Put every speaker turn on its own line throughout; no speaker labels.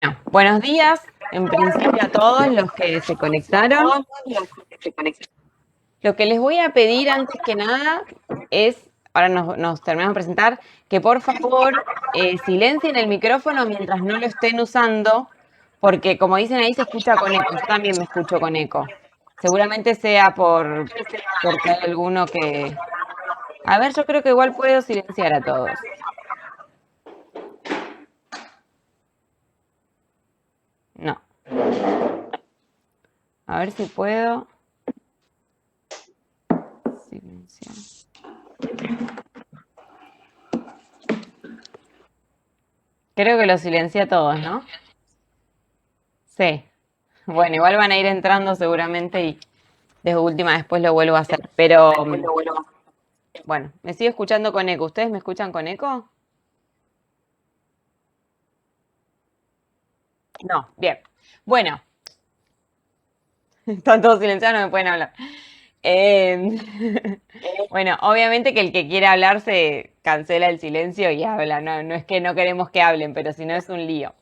Bueno, buenos días, en principio a todos los que se conectaron. Lo que les voy a pedir antes que nada es, ahora nos terminamos de presentar, que por favor silencien el micrófono mientras no lo estén usando, porque como dicen ahí se escucha con eco, yo también me escucho con eco. Seguramente sea porque hay alguno que... A ver, yo creo que igual puedo silenciar a todos. No. A ver si puedo silenciar. Creo que lo silencié a todos, ¿no? Sí. Bueno, igual van a ir entrando seguramente y de última después lo vuelvo a hacer. Pero bueno, me sigo escuchando con eco. ¿Ustedes me escuchan con eco? No, bien. Bueno, están todos silenciados, no me pueden hablar. Bueno, obviamente que el que quiera hablar se cancela el silencio y habla. No, no es que no queremos que hablen, pero si no es un lío.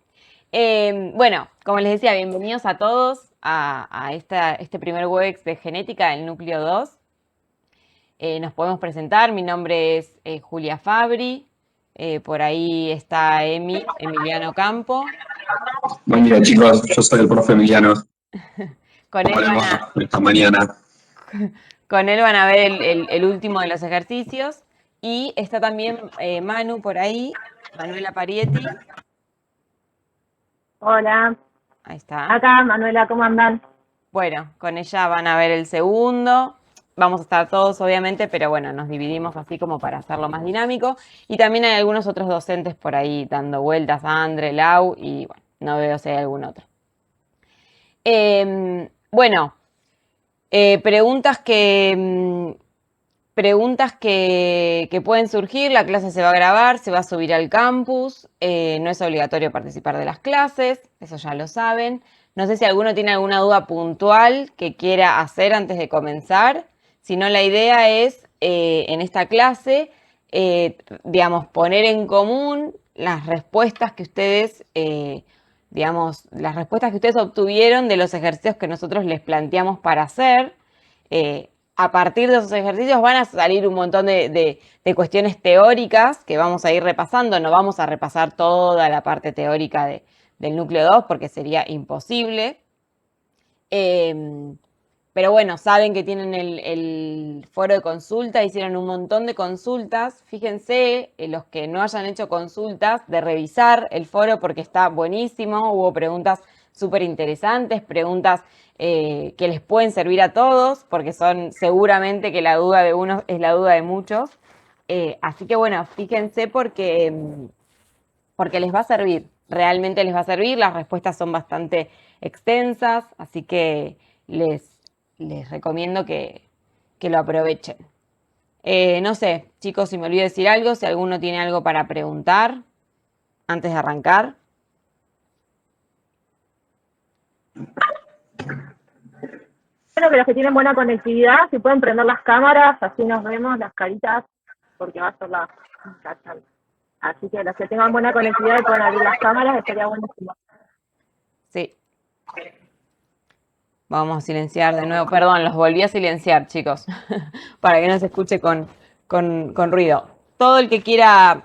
Bueno, como les decía, bienvenidos a todos a este primer Webex de genética del núcleo 2. Nos podemos presentar, mi nombre es Julia Fabri, por ahí está Emiliano Campo.
Buen día, chicos. Yo soy el profe Emiliano.
Con
¿Cómo
él
les
van
va
a,
esta mañana?
con él van a ver el último de los ejercicios. Y está también Manu por ahí, Manuela Parietti.
Hola,
Ahí está.
acá Manuela, ¿cómo andan?
Bueno, con ella van a ver el segundo. Vamos a estar todos, obviamente, pero bueno, nos dividimos así como para hacerlo más dinámico. Y también hay algunos otros docentes por ahí dando vueltas, Andre, Lau, y bueno, no veo si hay algún otro. Bueno, preguntas que pueden surgir. La clase se va a grabar, se va a subir al campus. No es obligatorio participar de las clases, eso ya lo saben. No sé si alguno tiene alguna duda puntual que quiera hacer antes de comenzar. Si no, la idea es, en esta clase, digamos, poner en común las respuestas que ustedes, digamos, las respuestas que ustedes obtuvieron de los ejercicios que nosotros les planteamos para hacer. A partir de esos ejercicios van a salir un montón de cuestiones teóricas que vamos a ir repasando. No vamos a repasar toda la parte teórica del núcleo 2 porque sería imposible. Pero bueno, saben que tienen el foro de consulta, hicieron un montón de consultas. Fíjense, los que no hayan hecho consultas, de revisar el foro porque está buenísimo. Hubo preguntas súper interesantes, preguntas que les pueden servir a todos, porque son seguramente que la duda de unos es la duda de muchos. Así que bueno, fíjense porque les va a servir, realmente les va a servir. Las respuestas son bastante extensas, así que les recomiendo que lo aprovechen. No sé, chicos, si me olvido decir algo, si alguno tiene algo para preguntar antes de arrancar.
Espero que los que tienen buena conectividad, si pueden prender las cámaras, así nos vemos las caritas, porque va a ser la charla. Así que los que tengan buena conectividad y puedan abrir las cámaras, estaría buenísimo.
Sí. Vamos a silenciar de nuevo. Perdón, los volví a silenciar, chicos, para que no se escuche con ruido. Todo el que quiera,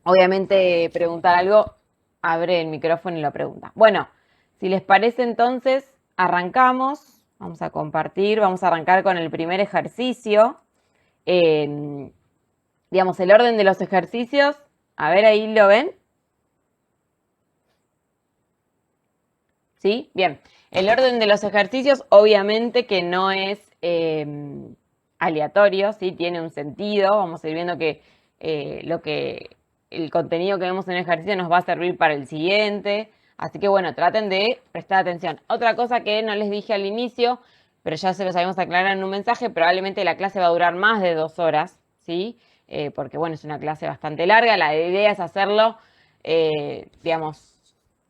obviamente, preguntar algo, abre el micrófono y lo pregunta. Bueno, si les parece entonces, arrancamos. Vamos a compartir, vamos a arrancar con el primer ejercicio. Digamos, el orden de los ejercicios. A ver, ahí lo ven. ¿Sí? Bien. El orden de los ejercicios, obviamente que no es aleatorio, ¿sí? Tiene un sentido. Vamos a ir viendo que el contenido que vemos en el ejercicio nos va a servir para el siguiente. Así que bueno, traten de prestar atención. Otra cosa que no les dije al inicio, pero ya se los habíamos aclarado en un mensaje, probablemente la clase va a durar más de 2 horas, ¿sí? Porque bueno, es una clase bastante larga. La idea es hacerlo, digamos,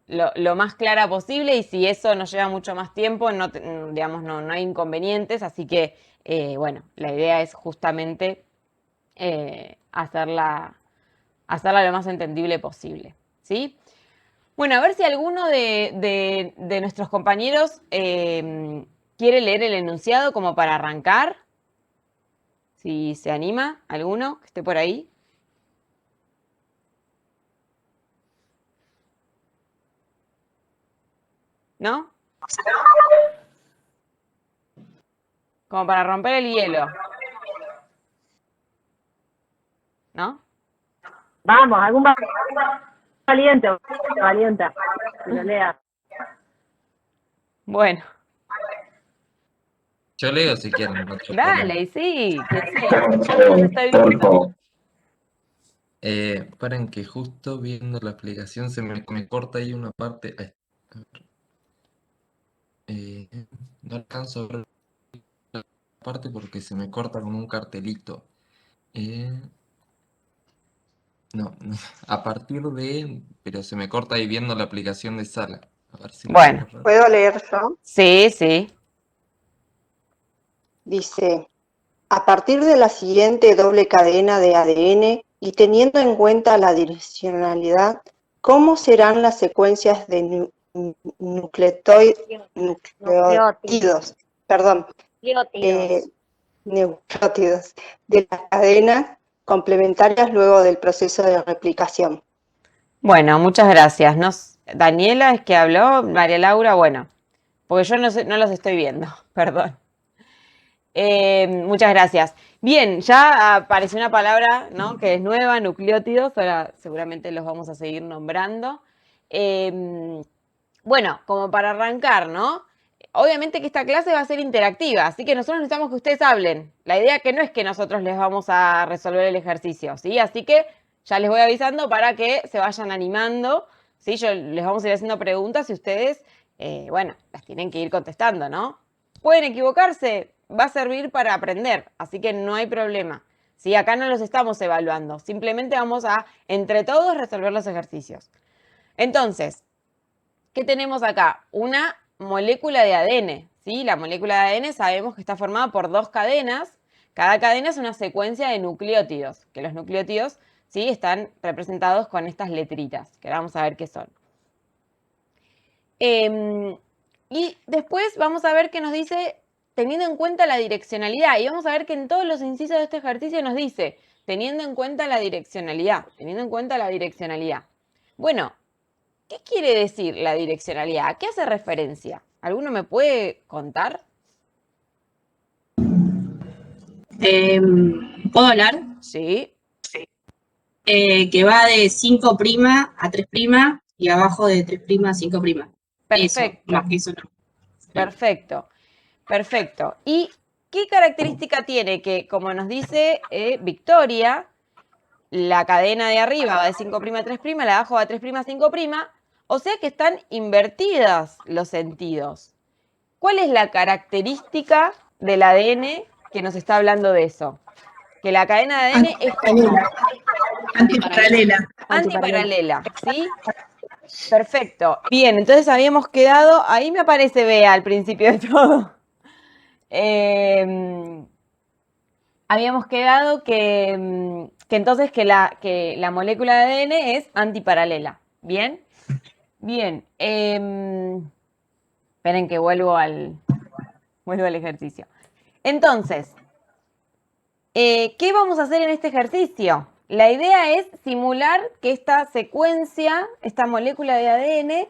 lo más clara posible, y si eso nos lleva mucho más tiempo, no, digamos, no hay inconvenientes. Así que, bueno, la idea es justamente hacerla lo más entendible posible, ¿sí? Bueno, a ver si alguno de nuestros compañeros quiere leer el enunciado como para arrancar. Si se anima, alguno que esté por ahí. ¿No? Como para romper el hielo. ¿No?
Vamos, algún valiente, valiente, que lo lea.
Bueno,
Yo leo si quieren. No tengo
dale, y
problema.
sí, que sí.
Por
Yo los
favor,
estoy
por
viendo.
favor.
Paren que justo viendo la explicación se me corta ahí una parte. Ahí. A ver. No alcanzo a ver la parte porque se me corta con un cartelito. No, a partir de... Pero se me corta ahí viendo la aplicación de sala. A ver si lo
Bueno.
puedo ver.
¿Puedo leer yo?
Sí, sí.
Dice, a partir de la siguiente doble cadena de ADN y teniendo en cuenta la direccionalidad, ¿cómo serán las secuencias de nucleótidos, perdón, nucleótidos de las cadenas complementarias luego del proceso de replicación?
Bueno, muchas gracias. Daniela es que habló, María Laura, bueno, porque yo no los estoy viendo, perdón. Muchas gracias. Bien, ya apareció una palabra, ¿no?, que es nueva, nucleótidos, ahora seguramente los vamos a seguir nombrando. Bueno, como para arrancar, ¿no? Obviamente que esta clase va a ser interactiva, así que nosotros necesitamos que ustedes hablen. La idea que no es que nosotros les vamos a resolver el ejercicio, ¿sí? Así que ya les voy avisando para que se vayan animando, ¿sí? Yo les vamos a ir haciendo preguntas y ustedes, bueno, las tienen que ir contestando, ¿no? Pueden equivocarse, va a servir para aprender, así que no hay problema. Sí, acá no los estamos evaluando, simplemente vamos a, entre todos, resolver los ejercicios. Entonces, ¿qué tenemos acá? Una molécula de ADN, ¿sí? La molécula de ADN sabemos que está formada por dos cadenas. Cada cadena es una secuencia de nucleótidos, que los nucleótidos, ¿sí?, están representados con estas letritas, que ahora vamos a ver qué son. Y después vamos a ver qué nos dice teniendo en cuenta la direccionalidad. Y vamos a ver que en todos los incisos de este ejercicio nos dice teniendo en cuenta la direccionalidad, teniendo en cuenta la direccionalidad. Bueno, ¿qué quiere decir la direccionalidad? ¿A qué hace referencia? ¿Alguno me puede contar?
¿Puedo hablar?
Sí.
Que va de 5' a 3' y abajo de 3' a 5'.
Perfecto.
Eso, más que eso no.
Perfecto. Perfecto. ¿Y qué característica tiene? Que, como nos dice Victoria, la cadena de arriba va de 5' a 3', la de abajo va de 3' a 5', o sea que están invertidas los sentidos. ¿Cuál es la característica del ADN que nos está hablando de eso? Que la cadena de ADN es antiparalela, ¿sí? Perfecto. Bien, entonces habíamos quedado, ahí me aparece Bea al principio de todo. Habíamos quedado que entonces que la molécula de ADN es antiparalela. ¿Bien? Bien. Esperen que vuelvo al ejercicio. Entonces, ¿qué vamos a hacer en este ejercicio? La idea es simular que esta secuencia, esta molécula de ADN,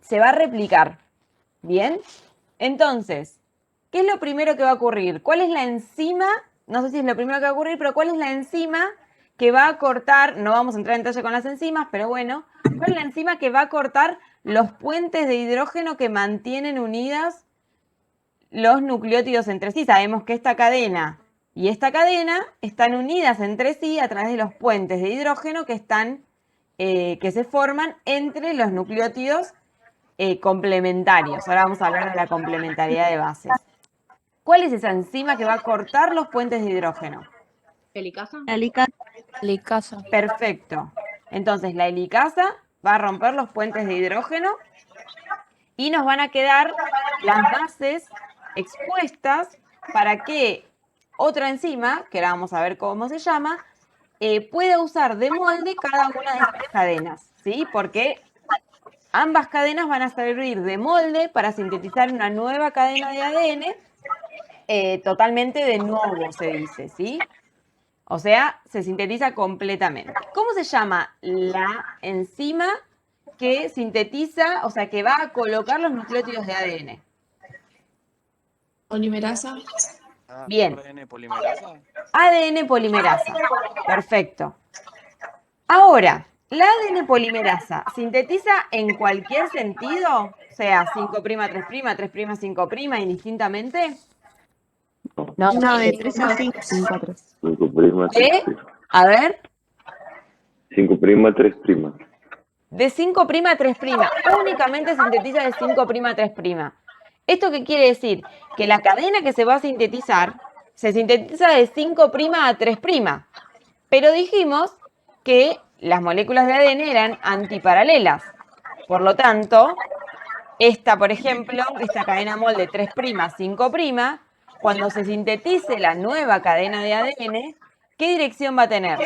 se va a replicar. ¿Bien? Entonces, ¿qué es lo primero que va a ocurrir? ¿Cuál es la enzima? No sé si es lo primero que va a ocurrir, pero ¿cuál es la enzima que va a cortar? No vamos a entrar en detalle con las enzimas, pero bueno, ¿cuál es la enzima que va a cortar los puentes de hidrógeno que mantienen unidas los nucleótidos entre sí? Sabemos que esta cadena y esta cadena están unidas entre sí a través de los puentes de hidrógeno que se forman entre los nucleótidos complementarios. Ahora vamos a hablar de la complementariedad de bases. ¿Cuál es esa enzima que va a cortar los puentes de hidrógeno?
¿Helicasa?
Helicasa.
Perfecto. Entonces la helicasa va a romper los puentes de hidrógeno y nos van a quedar las bases expuestas para que otra enzima, que ahora vamos a ver cómo se llama, pueda usar de molde cada una de estas cadenas, ¿sí? Porque ambas cadenas van a servir de molde para sintetizar una nueva cadena de ADN totalmente de nuevo, se dice, ¿sí? O sea, se sintetiza completamente. ¿Cómo se llama la enzima que sintetiza, o sea, que va a colocar los nucleótidos de ADN?
Polimerasa.
Bien.
ADN polimerasa.
ADN polimerasa. Perfecto. Ahora, ¿la ADN polimerasa sintetiza en cualquier sentido? O sea, 5', 3', 3', 5', indistintamente.
No,
No,
de
de
3 a 5, 5 a 3.
5 prima, 3
¿De?
prima.
A ver.
5 prima, 3 prima.
De 5' a 3'. Únicamente sintetiza de 5' a 3'. ¿Esto qué quiere decir? Que la cadena que se va a sintetizar se sintetiza de 5' a 3'. Pero dijimos que las moléculas de ADN eran antiparalelas. Por lo tanto, esta, por ejemplo, esta cadena molde 3', 5', cuando se sintetice la nueva cadena de ADN, ¿qué dirección va a tener?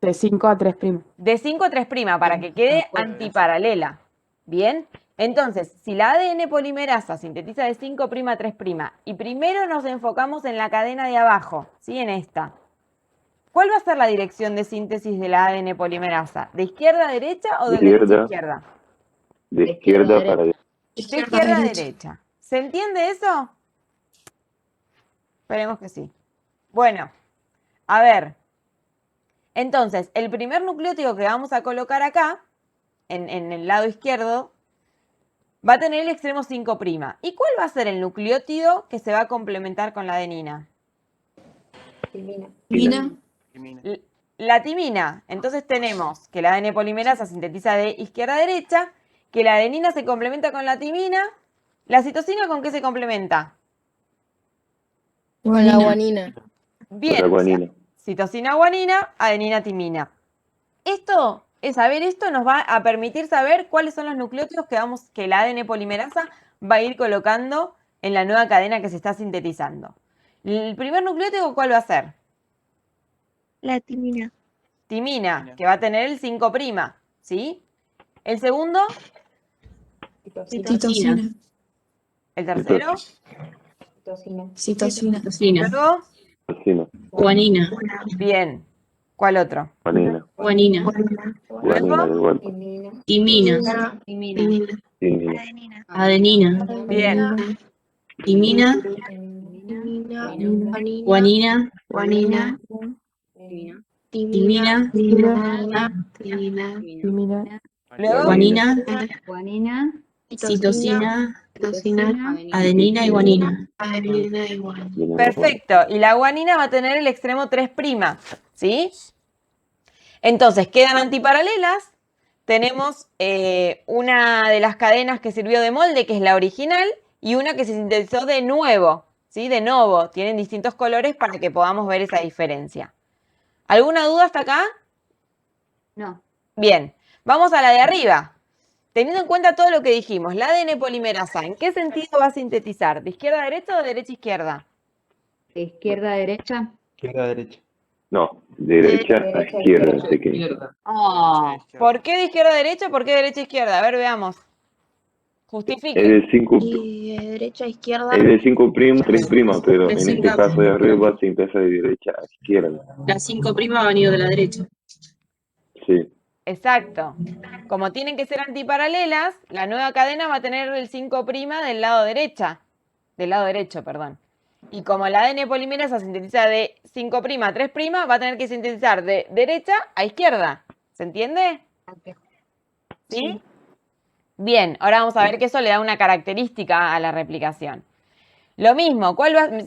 De 5 a 3 prima.
De 5 a 3', para que quede antiparalela. ¿Bien? Entonces, si la ADN polimerasa sintetiza de 5' a 3', y primero nos enfocamos en la cadena de abajo, ¿sí? En esta. ¿Cuál va a ser la dirección de síntesis de la ADN polimerasa? ¿De izquierda a derecha o de derecha a izquierda?
De izquierda para derecha.
De izquierda a derecha. ¿Se entiende eso? Esperemos que sí. Bueno, a ver. Entonces, el primer nucleótido que vamos a colocar acá, en el lado izquierdo, va a tener el extremo 5'. ¿Y cuál va a ser el nucleótido que se va a complementar con la adenina?
Timina.
La timina. Entonces tenemos que la ADN polimerasa sintetiza de izquierda a derecha, que la adenina se complementa con la timina. ¿La citosina con qué se complementa?
Con la guanina.
Bien,
Con la guanina.
o sea, citosina, guanina, adenina, timina. Saber esto nos va a permitir saber cuáles son los nucleótidos que la ADN polimerasa va a ir colocando en la nueva cadena que se está sintetizando. ¿El primer nucleótido cuál va a ser?
La timina.
Timina, que va a tener el 5', ¿sí? ¿El segundo?
Citosina.
¿El tercero?
Citosina.
¿Luego?
Citosina.
Guanina.
Bien. ¿Cuál otro?
Guanina.
Guanina.
Guanina de vuelta.
Timina.
Timina.
Adenina.
Bien.
Timina. Guanina. Timina.
Timina.
Luego,
Guanina. Citosina. Adenina y guanina.
perfecto. Y la guanina va a tener el extremo 3', ¿sí? Entonces, quedan antiparalelas. Tenemos una de las cadenas que sirvió de molde, que es la original, y una que se sintetizó de nuevo, ¿sí? De nuevo. Tienen distintos colores para que podamos ver esa diferencia. ¿Alguna duda hasta acá?
No.
Bien. Vamos a la de arriba. Teniendo en cuenta todo lo que dijimos, la ADN polimerasa, ¿en qué sentido va a sintetizar? ¿De izquierda a derecha o de derecha a izquierda?
De izquierda a derecha.
Izquierda a derecha.
No, de derecha a izquierda. Pequeño.
Oh, ¿por qué de izquierda a derecha? ¿Por qué de derecha a izquierda? A ver, veamos. Justifique.
Es de 5
Y de derecha a izquierda.
es de 5', 3', pero
De
en este
5'.
caso de arriba se empieza de derecha a izquierda.
La 5' ha venido de la derecha.
Sí.
Exacto. Como tienen que ser antiparalelas, la nueva cadena va a tener el 5' del lado derecho, perdón. Y como la ADN polimerasa sintetiza de 5' a 3', va a tener que sintetizar de derecha a izquierda. ¿Se entiende? ¿Sí? Bien, ahora vamos a ver que eso le da una característica a la replicación. Lo mismo,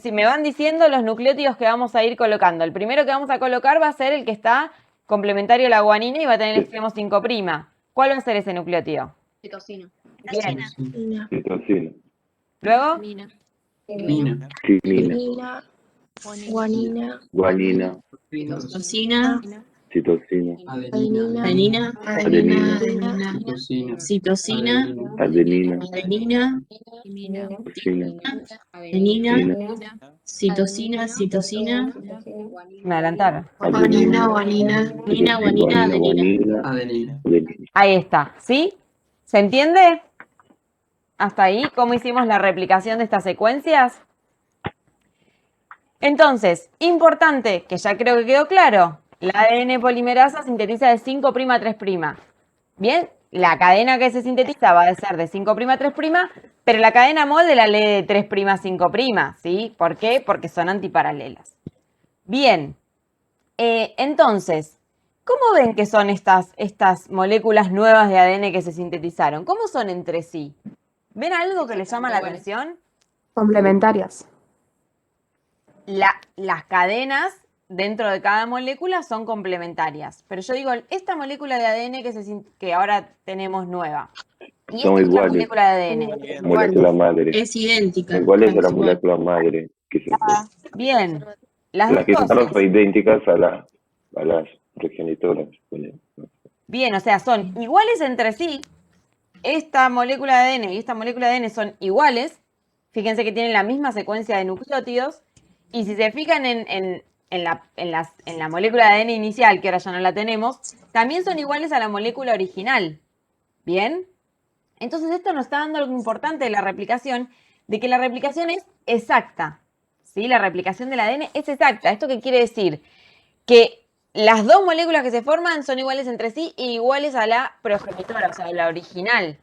si me van diciendo los nucleótidos que vamos a ir colocando. El primero que vamos a colocar va a ser el que está complementario a la guanina y va a tener el extremo 5'. ¿Cuál va a ser ese nucleótido?
Citosina.
Bien.
Citosina.
Luego,
Timina.
Timina.
Guanina.
Guanina.
Citosina.
citosina,
adenina,
adenina,
citosina,
adenina,
adenina,
citosina,
adenina,
adenina,
citosina,
Me adelantaron.
adenina,
guanina,
guanina,
adenina.
adenina.
Ahí está, ¿sí? ¿Se entiende? Hasta ahí, ¿cómo hicimos la replicación de estas secuencias? Entonces, importante, que ya creo que quedó claro, la ADN polimerasa sintetiza de 5' a 3'. Bien, la cadena que se sintetiza va a ser de 5' a 3', pero la cadena molde la lee de 3' a 5', ¿sí? ¿Por qué? Porque son antiparalelas. Bien, entonces, ¿cómo ven que son estas moléculas nuevas de ADN que se sintetizaron? ¿Cómo son entre sí? ¿Ven algo que les llama la atención?
Complementarias.
Las cadenas dentro de cada molécula son complementarias. Pero yo digo, esta molécula de ADN que ahora tenemos nueva. Y
Son
esta otra
iguales.
molécula de ADN.
Molécula madre.
Es idéntica.
Iguales a la molécula madre. Que se
Bien. Las
Las que
dos
son
cosas.
idénticas a las progenitoras.
Bien, o sea, son iguales entre sí. Esta molécula de ADN y esta molécula de ADN son iguales. Fíjense que tienen la misma secuencia de nucleótidos. Y si se fijan en la molécula de ADN inicial, que ahora ya no la tenemos, también son iguales a la molécula original. ¿Bien? Entonces esto nos está dando algo importante de la replicación, de que la replicación es exacta. ¿Sí? La replicación del ADN es exacta. ¿Esto qué quiere decir? Que las dos moléculas que se forman son iguales entre sí e iguales a la progenitora, o sea, a la original.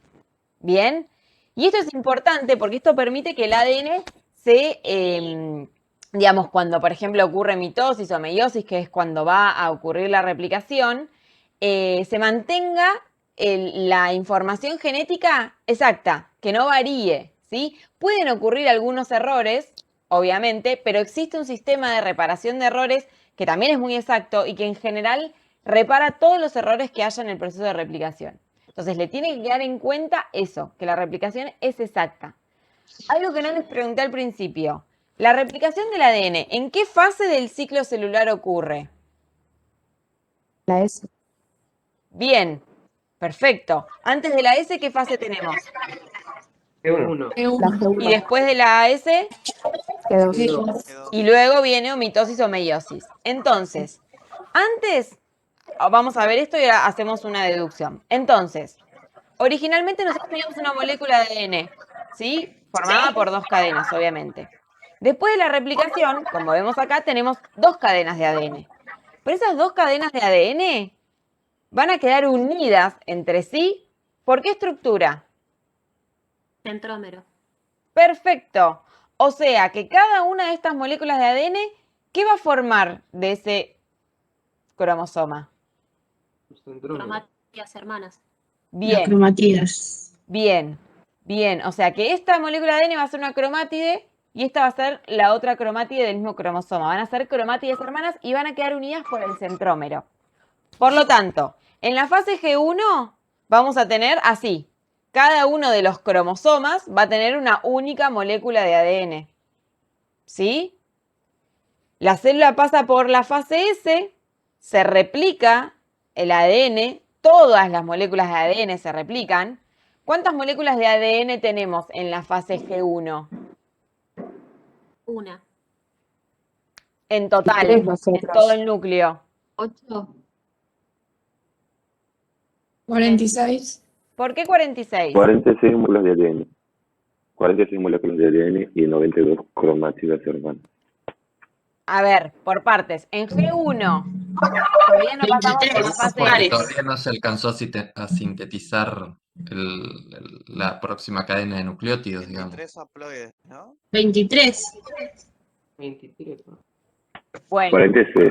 ¿Bien? Y esto es importante porque esto permite que el ADN digamos, cuando por ejemplo ocurre mitosis o meiosis, que es cuando va a ocurrir la replicación, se mantenga la información genética exacta, que no varíe, ¿sí? Pueden ocurrir algunos errores, obviamente, pero existe un sistema de reparación de errores que también es muy exacto y que en general repara todos los errores que haya en el proceso de replicación. Entonces le tiene que quedar en cuenta eso, que la replicación es exacta. Algo que no les pregunté al principio. La replicación del ADN, ¿en qué fase del ciclo celular ocurre?
La S.
Bien, perfecto. Antes de la S, ¿qué fase tenemos?
La
Y
G1.
después de la S,
G2.
y luego viene o mitosis o meiosis. Entonces, antes, vamos a ver esto y ahora hacemos una deducción. Entonces, originalmente nosotros teníamos una molécula de ADN, ¿sí? Formada por dos cadenas, obviamente. Después de la replicación, como vemos acá, tenemos dos cadenas de ADN. Pero esas dos cadenas de ADN van a quedar unidas entre sí. ¿Por qué estructura?
Centrómero.
Perfecto. O sea que cada una de estas moléculas de ADN, ¿qué va a formar de ese cromosoma?
Cromátidas hermanas.
Las
Bien,
cromatidas.
bien, bien. O sea que esta molécula de ADN va a ser una cromátide y esta va a ser la otra cromátide del mismo cromosoma. Van a ser cromátides hermanas y van a quedar unidas por el centrómero. Por lo tanto, en la fase G1 vamos a tener así. Cada uno de los cromosomas va a tener una única molécula de ADN. ¿Sí? La célula pasa por la fase S, se replica el ADN, todas las moléculas de ADN se replican. ¿Cuántas moléculas de ADN tenemos en la fase G1?
Una.
En total,
Tres
en
nosotros.
todo el núcleo.
8.
46.
¿Por qué 46?
46 moléculas de ADN. 46 moléculas de ADN y 92 cromátidas hermanas.
A ver, por partes. En G1, todavía no pasamos por la fase
Porque
S.
todavía no se alcanzó a sintetizar la próxima cadena de nucleótidos, digamos.
23 haploides, ¿no?
23.
Bueno,
46.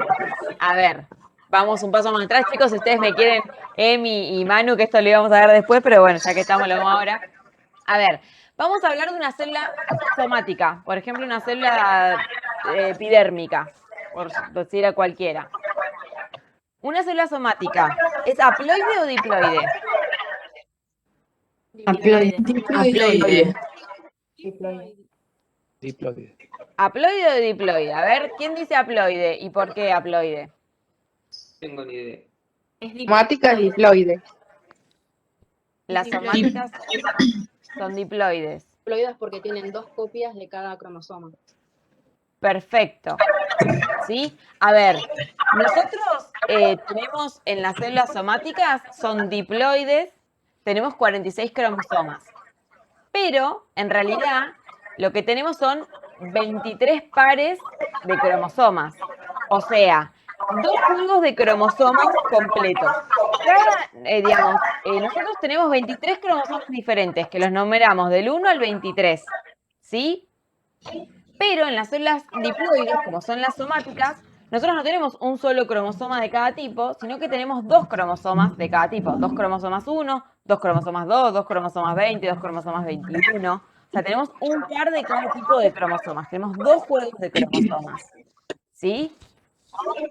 a ver, vamos un paso más atrás, chicos. Si ustedes me quieren, Emi y Manu, que esto lo íbamos a ver después, pero bueno, ya que estamos, lo vamos ahora. A ver, vamos a hablar de una célula somática, por ejemplo, una célula epidérmica, por decir a cualquiera. Una célula somática, ¿es haploide o diploide?
Haploide. Haploide.
¿Haploide o diploide? A ver, ¿quién dice haploide y por qué haploide?
tengo ni idea.
Es
Somática y diploide.
Las
Diploide.
somáticas son diploides.
Diploides porque tienen 2 copias de cada cromosoma.
Perfecto. ¿Sí? A ver, nosotros tenemos en las células somáticas, son diploides, tenemos 46 cromosomas. Pero, en realidad, lo que tenemos son 23 pares de cromosomas. O sea, 2 juegos de cromosomas completos. Nosotros tenemos 23 cromosomas diferentes, que los numeramos del 1 al 23. ¿Sí? Pero en las células diploides, como son las somáticas, nosotros no tenemos un solo cromosoma de cada tipo, sino que tenemos 2 cromosomas de cada tipo. 2 cromosomas 1, 2 cromosomas 2, 2 cromosomas 20, 2 cromosomas 21. O sea, tenemos un par de cada tipo de cromosomas. Tenemos 2 juegos de cromosomas. ¿Sí?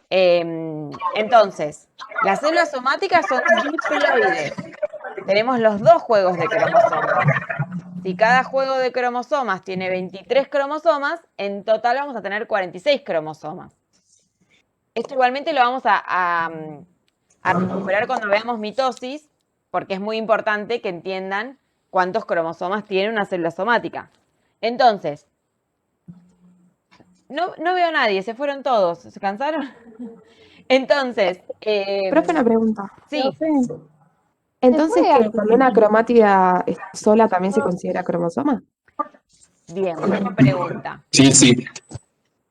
Entonces, las células somáticas son diploides. Tenemos los 2 juegos de cromosomas. Si cada juego de cromosomas tiene 23 cromosomas, en total vamos a tener 46 cromosomas. Esto igualmente lo vamos a recuperar cuando veamos mitosis, porque es muy importante que entiendan cuántos cromosomas tiene una célula somática. Entonces, no veo a nadie, se fueron todos, ¿se cansaron? Entonces,
Profe, una pregunta.
sí,
Entonces, que cuando una cromática es sola también se considera cromosoma.
bien, buena pregunta.
Sí, sí.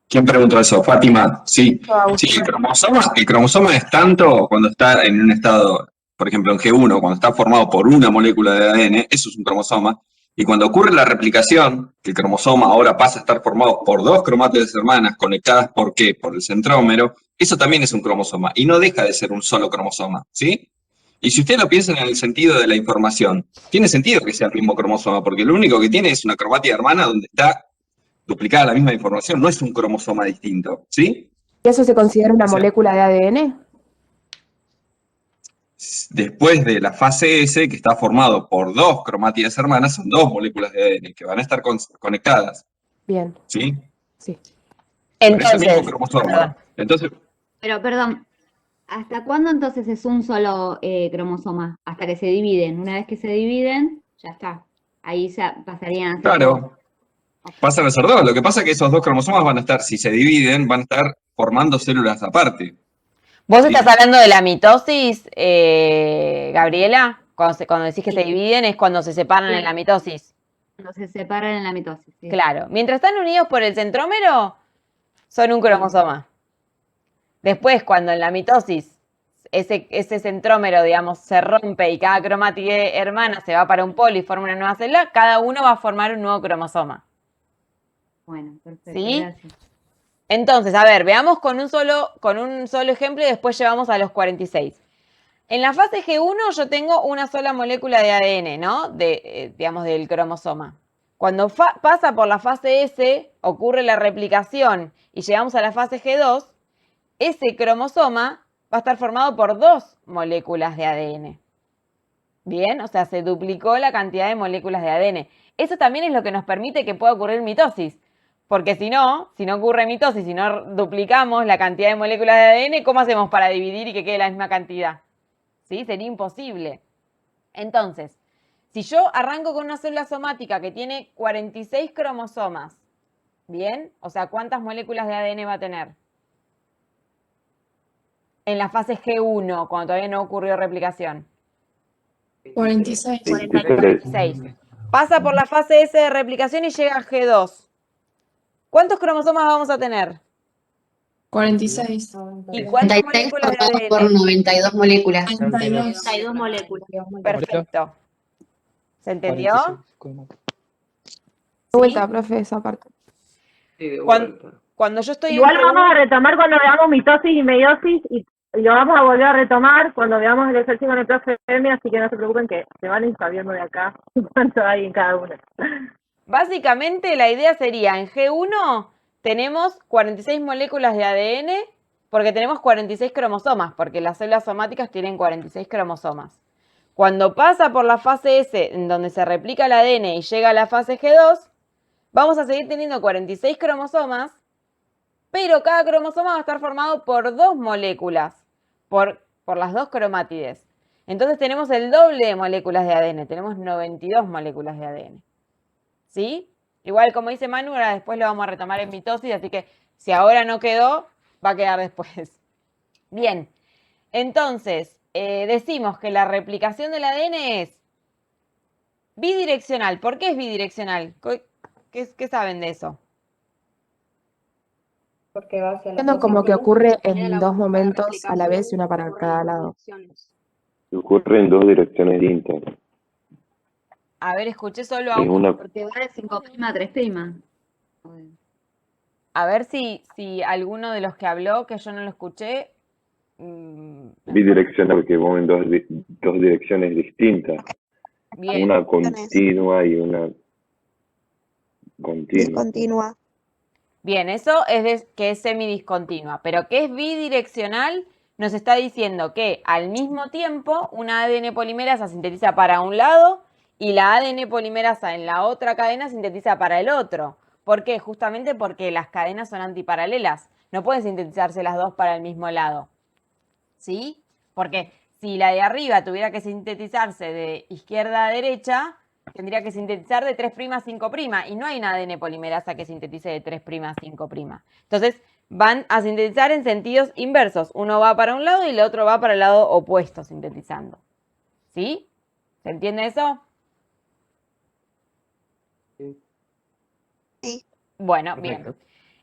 ¿Quién preguntó eso? Fátima. Sí.
Agustín.
Sí, el cromosoma es tanto cuando está en un estado, por ejemplo, en G1, cuando está formado por una molécula de ADN, eso es un cromosoma. Y cuando ocurre la replicación, que el cromosoma ahora pasa a estar formado por 2 cromátides hermanas conectadas, ¿por qué? Por el centrómero, eso también es un cromosoma y no deja de ser un solo cromosoma, ¿sí? Y si ustedes lo piensan en el sentido de la información, tiene sentido que sea el mismo cromosoma, porque lo único que tiene es una cromátida hermana donde está duplicada la misma información, no es un cromosoma distinto, ¿sí?
¿Y eso se considera una
O sea,
molécula de ADN?
después de la fase S, que está formado por 2 cromátidas hermanas, son 2 moléculas de ADN que van a estar conectadas,
Bien,
¿sí?
sí.
Pero es el mismo
Entonces,
cromosoma. Entonces,
Pero, perdón, ¿hasta cuándo entonces es un solo cromosoma? Hasta que se dividen. Una vez que se dividen, ya está. Ahí pasarían a ser dos.
claro, pasan a ser 2. Lo que pasa es que esos 2 cromosomas van a estar, si se dividen, van a estar formando células aparte.
¿vos
Sí.
estás hablando de la mitosis, Gabriela? Cuando decís que se dividen es cuando se separan en la mitosis.
Cuando se separan en la mitosis. Sí.
Claro. Mientras están unidos por el centrómero, son un cromosoma. Después, cuando en la mitosis ese centrómero, digamos, se rompe y cada cromátide hermana se va para un polo y forma una nueva célula, cada uno va a formar un nuevo cromosoma.
Bueno, perfecto.
¿Sí?
Gracias.
Entonces, a ver, veamos con un solo ejemplo y después llevamos a los 46. En la fase G1 yo tengo una sola molécula de ADN, ¿no? Digamos, del cromosoma. Cuando pasa por la fase S, ocurre la replicación y llegamos a la fase G2, ese cromosoma va a estar formado por 2 moléculas de ADN. Bien, o sea, se duplicó la cantidad de moléculas de ADN. Eso también es lo que nos permite que pueda ocurrir mitosis. Porque si no ocurre mitosis, si no duplicamos la cantidad de moléculas de ADN, ¿cómo hacemos para dividir y que quede la misma cantidad? ¿Sí? Sería imposible. Entonces, si yo arranco con una célula somática que tiene 46 cromosomas, ¿bien? O sea, ¿cuántas moléculas de ADN va a tener? En la fase G1, cuando todavía no ocurrió replicación.
46.
46. Pasa por la fase S de replicación y llega a G2. ¿Cuántos cromosomas vamos a tener?
46.
¿Y cuántas
36
moléculas de
formados por
ADN?
92 moléculas.
32 moléculas.
Perfecto. ¿Se entendió?
De vuelta, profe, esa parte.
Sí, de
Cuando,
vuelta.
cuando yo estoy
Igual
en
vamos
G1,
a retomar cuando veamos mitosis y meiosis y lo vamos a volver a retomar cuando veamos el ejercicio con el profe M, así que no se preocupen que se van a ir sabiendo de acá cuánto hay en cada una.
básicamente la idea sería, en G1 tenemos 46 moléculas de ADN porque tenemos 46 cromosomas, porque las células somáticas tienen 46 cromosomas. Cuando pasa por la fase S, en donde se replica el ADN y llega a la fase G2, vamos a seguir teniendo 46 cromosomas, pero cada cromosoma va a estar formado por 2 moléculas. por las dos cromátides. Entonces tenemos el doble de moléculas de ADN, tenemos 92 moléculas de ADN. ¿Sí? Igual, como dice Manu, ahora después lo vamos a retomar en mitosis, así que si ahora no quedó, va a quedar después. Bien, entonces, decimos que la replicación del ADN es bidireccional. ¿Por qué es bidireccional? ¿Qué saben de eso?
Porque va hacia
Entiendo como que ocurre en dos momentos a la vez y una para cada lado.
Ocurre en dos direcciones distintas.
A ver, escuché solo a
En
uno.
una
Porque va de 5' a 3'.
A ver si alguno de los que habló, que yo no lo escuché.
bidireccional, porque van en dos direcciones distintas.
Bien.
Una continua y una continua.
Discontinua.
Bien, eso es que es semidiscontinua, pero que es bidireccional nos está diciendo que al mismo tiempo una ADN polimerasa sintetiza para un lado y la ADN polimerasa en la otra cadena sintetiza para el otro. ¿Por qué? Justamente porque las cadenas son antiparalelas. No pueden sintetizarse las dos para el mismo lado. ¿Sí? Porque si la de arriba tuviera que sintetizarse de izquierda a derecha, tendría que sintetizar de 3' a 5', y no hay una ADN polimerasa que sintetice de 3' a 5'. Entonces, van a sintetizar en sentidos inversos. Uno va para un lado y el otro va para el lado opuesto sintetizando. ¿Sí? ¿Se entiende eso?
Sí.
Bueno, bien.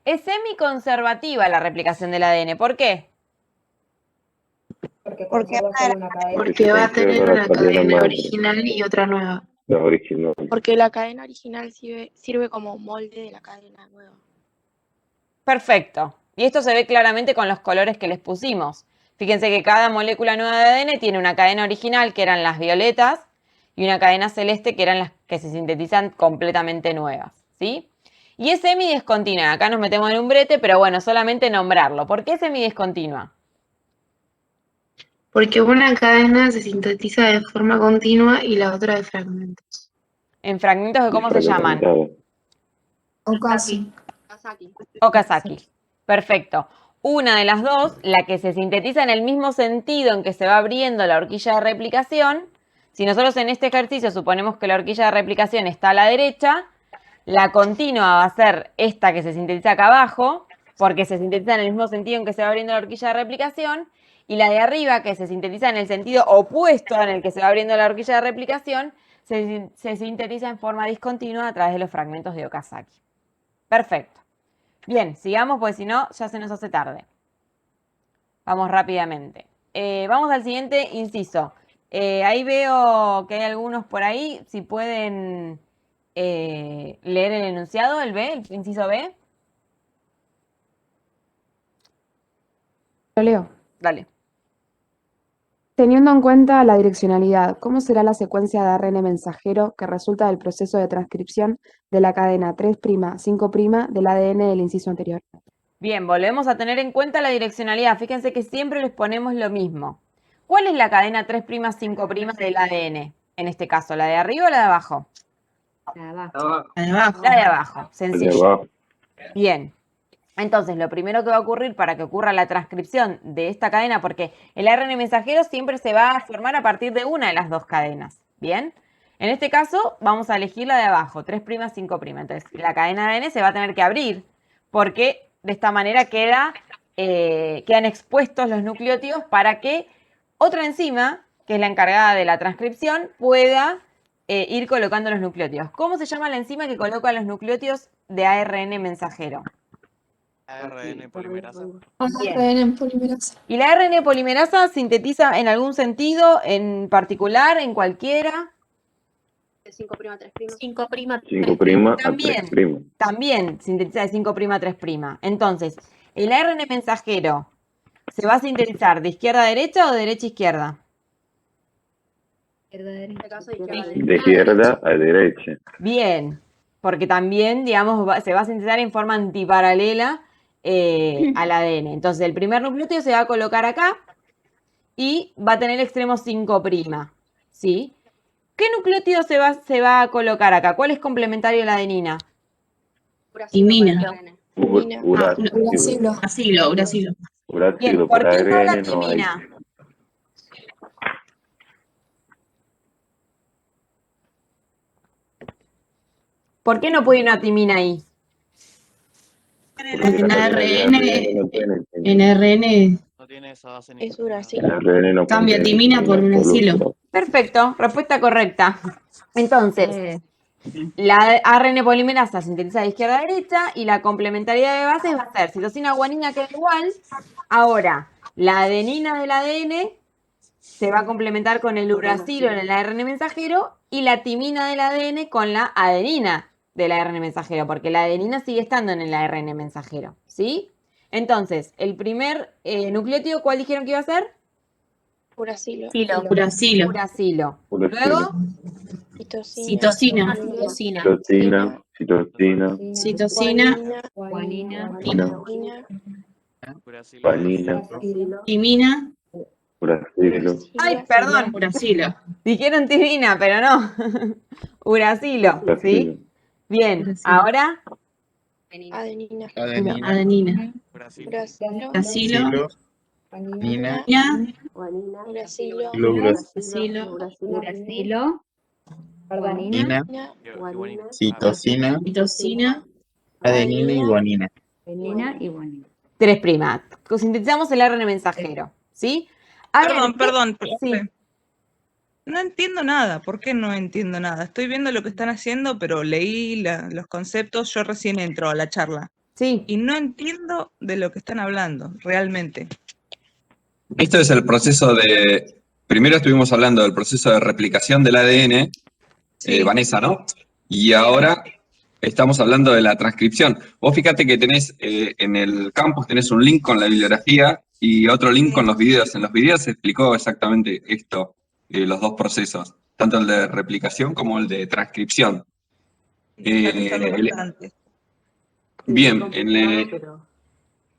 Es semiconservativa la replicación del ADN. ¿Por qué?
Porque
Porque va a tener una cadena
original y otra nueva.
La original.
porque la cadena original sirve como molde de la cadena nueva.
Perfecto. Y esto se ve claramente con los colores que les pusimos. Fíjense que cada molécula nueva de ADN tiene una cadena original, que eran las violetas, y una cadena celeste, que eran las que se sintetizan completamente nuevas. ¿Sí? Y es semidiscontinua. Acá nos metemos en un brete, pero bueno, solamente nombrarlo. ¿Por qué es semidiscontinua?
Porque una cadena se sintetiza de forma continua y la otra de fragmentos.
¿En fragmentos de cómo se llaman?
Okazaki.
Okazaki. Perfecto. Una de las dos, la que se sintetiza en el mismo sentido en que se va abriendo la horquilla de replicación, si nosotros en este ejercicio suponemos que la horquilla de replicación está a la derecha, la continua va a ser esta que se sintetiza acá abajo, porque se sintetiza en el mismo sentido en que se va abriendo la horquilla de replicación, y la de arriba, que se sintetiza en el sentido opuesto en el que se va abriendo la horquilla de replicación, se sintetiza en forma discontinua a través de los fragmentos de Okazaki. Perfecto. Bien, sigamos, porque si no, ya se nos hace tarde. Vamos rápidamente. Vamos al siguiente inciso. Ahí veo que hay algunos por ahí. Si pueden leer el enunciado, el B, el inciso B.
Lo leo.
Dale.
Teniendo en cuenta la direccionalidad, ¿cómo será la secuencia de ARN mensajero que resulta del proceso de transcripción de la cadena 3', 5' del ADN del inciso anterior?
Bien, volvemos a tener en cuenta la direccionalidad. Fíjense que siempre les ponemos lo mismo. ¿Cuál es la cadena 3', 5' del ADN? En este caso, ¿la de arriba o la de abajo?
La de abajo.
La de abajo.
La de abajo, sencillo.
De abajo.
Bien. Entonces, lo primero que va a ocurrir para que ocurra la transcripción de esta cadena, porque el ARN mensajero siempre se va a formar a partir de una de las dos cadenas, ¿bien? En este caso, vamos a elegir la de abajo, 3', 5'. Entonces, la cadena de ADN se va a tener que abrir, porque de esta manera quedan expuestos los nucleótidos para que otra enzima, que es la encargada de la transcripción, pueda ir colocando los nucleótidos. ¿Cómo se llama la enzima que coloca los nucleótidos de ARN mensajero?
ARN polimerasa.
ARN polimerasa.
¿Y la ARN polimerasa sintetiza en algún sentido, en particular, en cualquiera?
De 5' a 3'.
5'.
5' a 3'.
También sintetiza de 5' a 3'. Entonces, ¿el ARN mensajero se va a sintetizar de izquierda a derecha o de derecha a izquierda?
De izquierda a derecha.
Bien, porque también, digamos, se va a sintetizar en forma antiparalela al ADN. Entonces, el primer nucleótido se va a colocar acá y va a tener extremo 5', ¿sí? ¿Qué nucleótido se va a colocar acá? ¿Cuál es complementario a la adenina?
Timina.
Uracilo.
Uracilo.
Bien, ¿por
para
qué no la
ARN no hay.
timina? ¿Por qué no puede ir una timina ahí?
Porque en ARN
No tiene esa base
Es
nitrogenada.
uracilo.
El ARN no
cambia
contiene
timina por
timina, solo
uracilo.
Perfecto, respuesta correcta. Entonces, la ARN polimerasa sintetiza de izquierda a derecha y la complementariedad de bases va a ser citosina, guanina, que es igual. Ahora, la adenina del ADN se va a complementar con el uracilo en el ARN mensajero y la timina del ADN con la adenina del ARN mensajero, porque la adenina sigue estando en el ARN mensajero, ¿sí? Entonces, el primer nucleótido, ¿cuál dijeron que iba a ser?
Uracilo.
Uracilo.
Uracilo.
Uracilo.
Luego,
Citosina.
Citosina,
Citosina.
Guanina.
Guanina.
Uracilo.
guanina,
Timina.
uracilo,
ay, perdón,
Uracilo.
dijeron timina, pero no. Uracilo, ¿sí?
uracilo,
Bien,
Uracilo.
ahora,
Adenina.
Adenina.
Uracilo.
Uracilo.
Uracilo.
Guanina.
Guanina.
Uracilo.
Uracilo.
Uracilo.
Guanina.
Guanina.
Citosina.
Citosina.
Adenina y guanina.
Adenina y guanina.
3'. Sintetizamos el ARN mensajero, ¿sí?
Perdón,
Sí.
profe. No entiendo nada. ¿Por qué no entiendo nada? Estoy viendo lo que están haciendo, pero leí los conceptos, yo recién entro a la charla.
Sí.
Y no entiendo de lo que están hablando, realmente.
Esto es el proceso de... Primero estuvimos hablando del proceso de replicación del ADN, Vanessa, ¿no? Y ahora estamos hablando de la transcripción. Vos fíjate que tenés en el campus tenés un link con la bibliografía y otro link con los videos. En los videos se explicó exactamente esto, los dos procesos, tanto el de replicación como el de transcripción.
Está costando bastante.
Bien,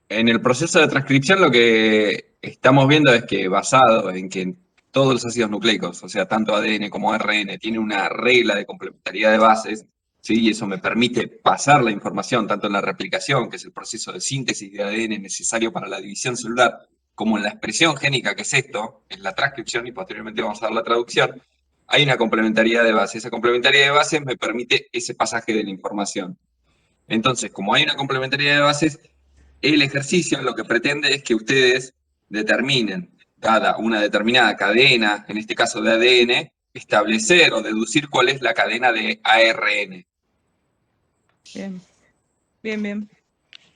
en el proceso de transcripción lo que estamos viendo es que basado en que todos los ácidos nucleicos, o sea, tanto ADN como ARN, tienen una regla de complementariedad de bases, ¿sí? Y eso me permite pasar la información tanto en la replicación, que es el proceso de síntesis de ADN necesario para la división celular, como en la expresión génica, que es esto, en la transcripción, y posteriormente vamos a dar la traducción. Hay una complementariedad de bases. Esa complementariedad de bases me permite ese pasaje de la información. Entonces, como hay una complementariedad de bases, el ejercicio lo que pretende es que ustedes determinen, dada una determinada cadena, en este caso de ADN, establecer o deducir cuál es la cadena de ARN.
Bien, bien, bien.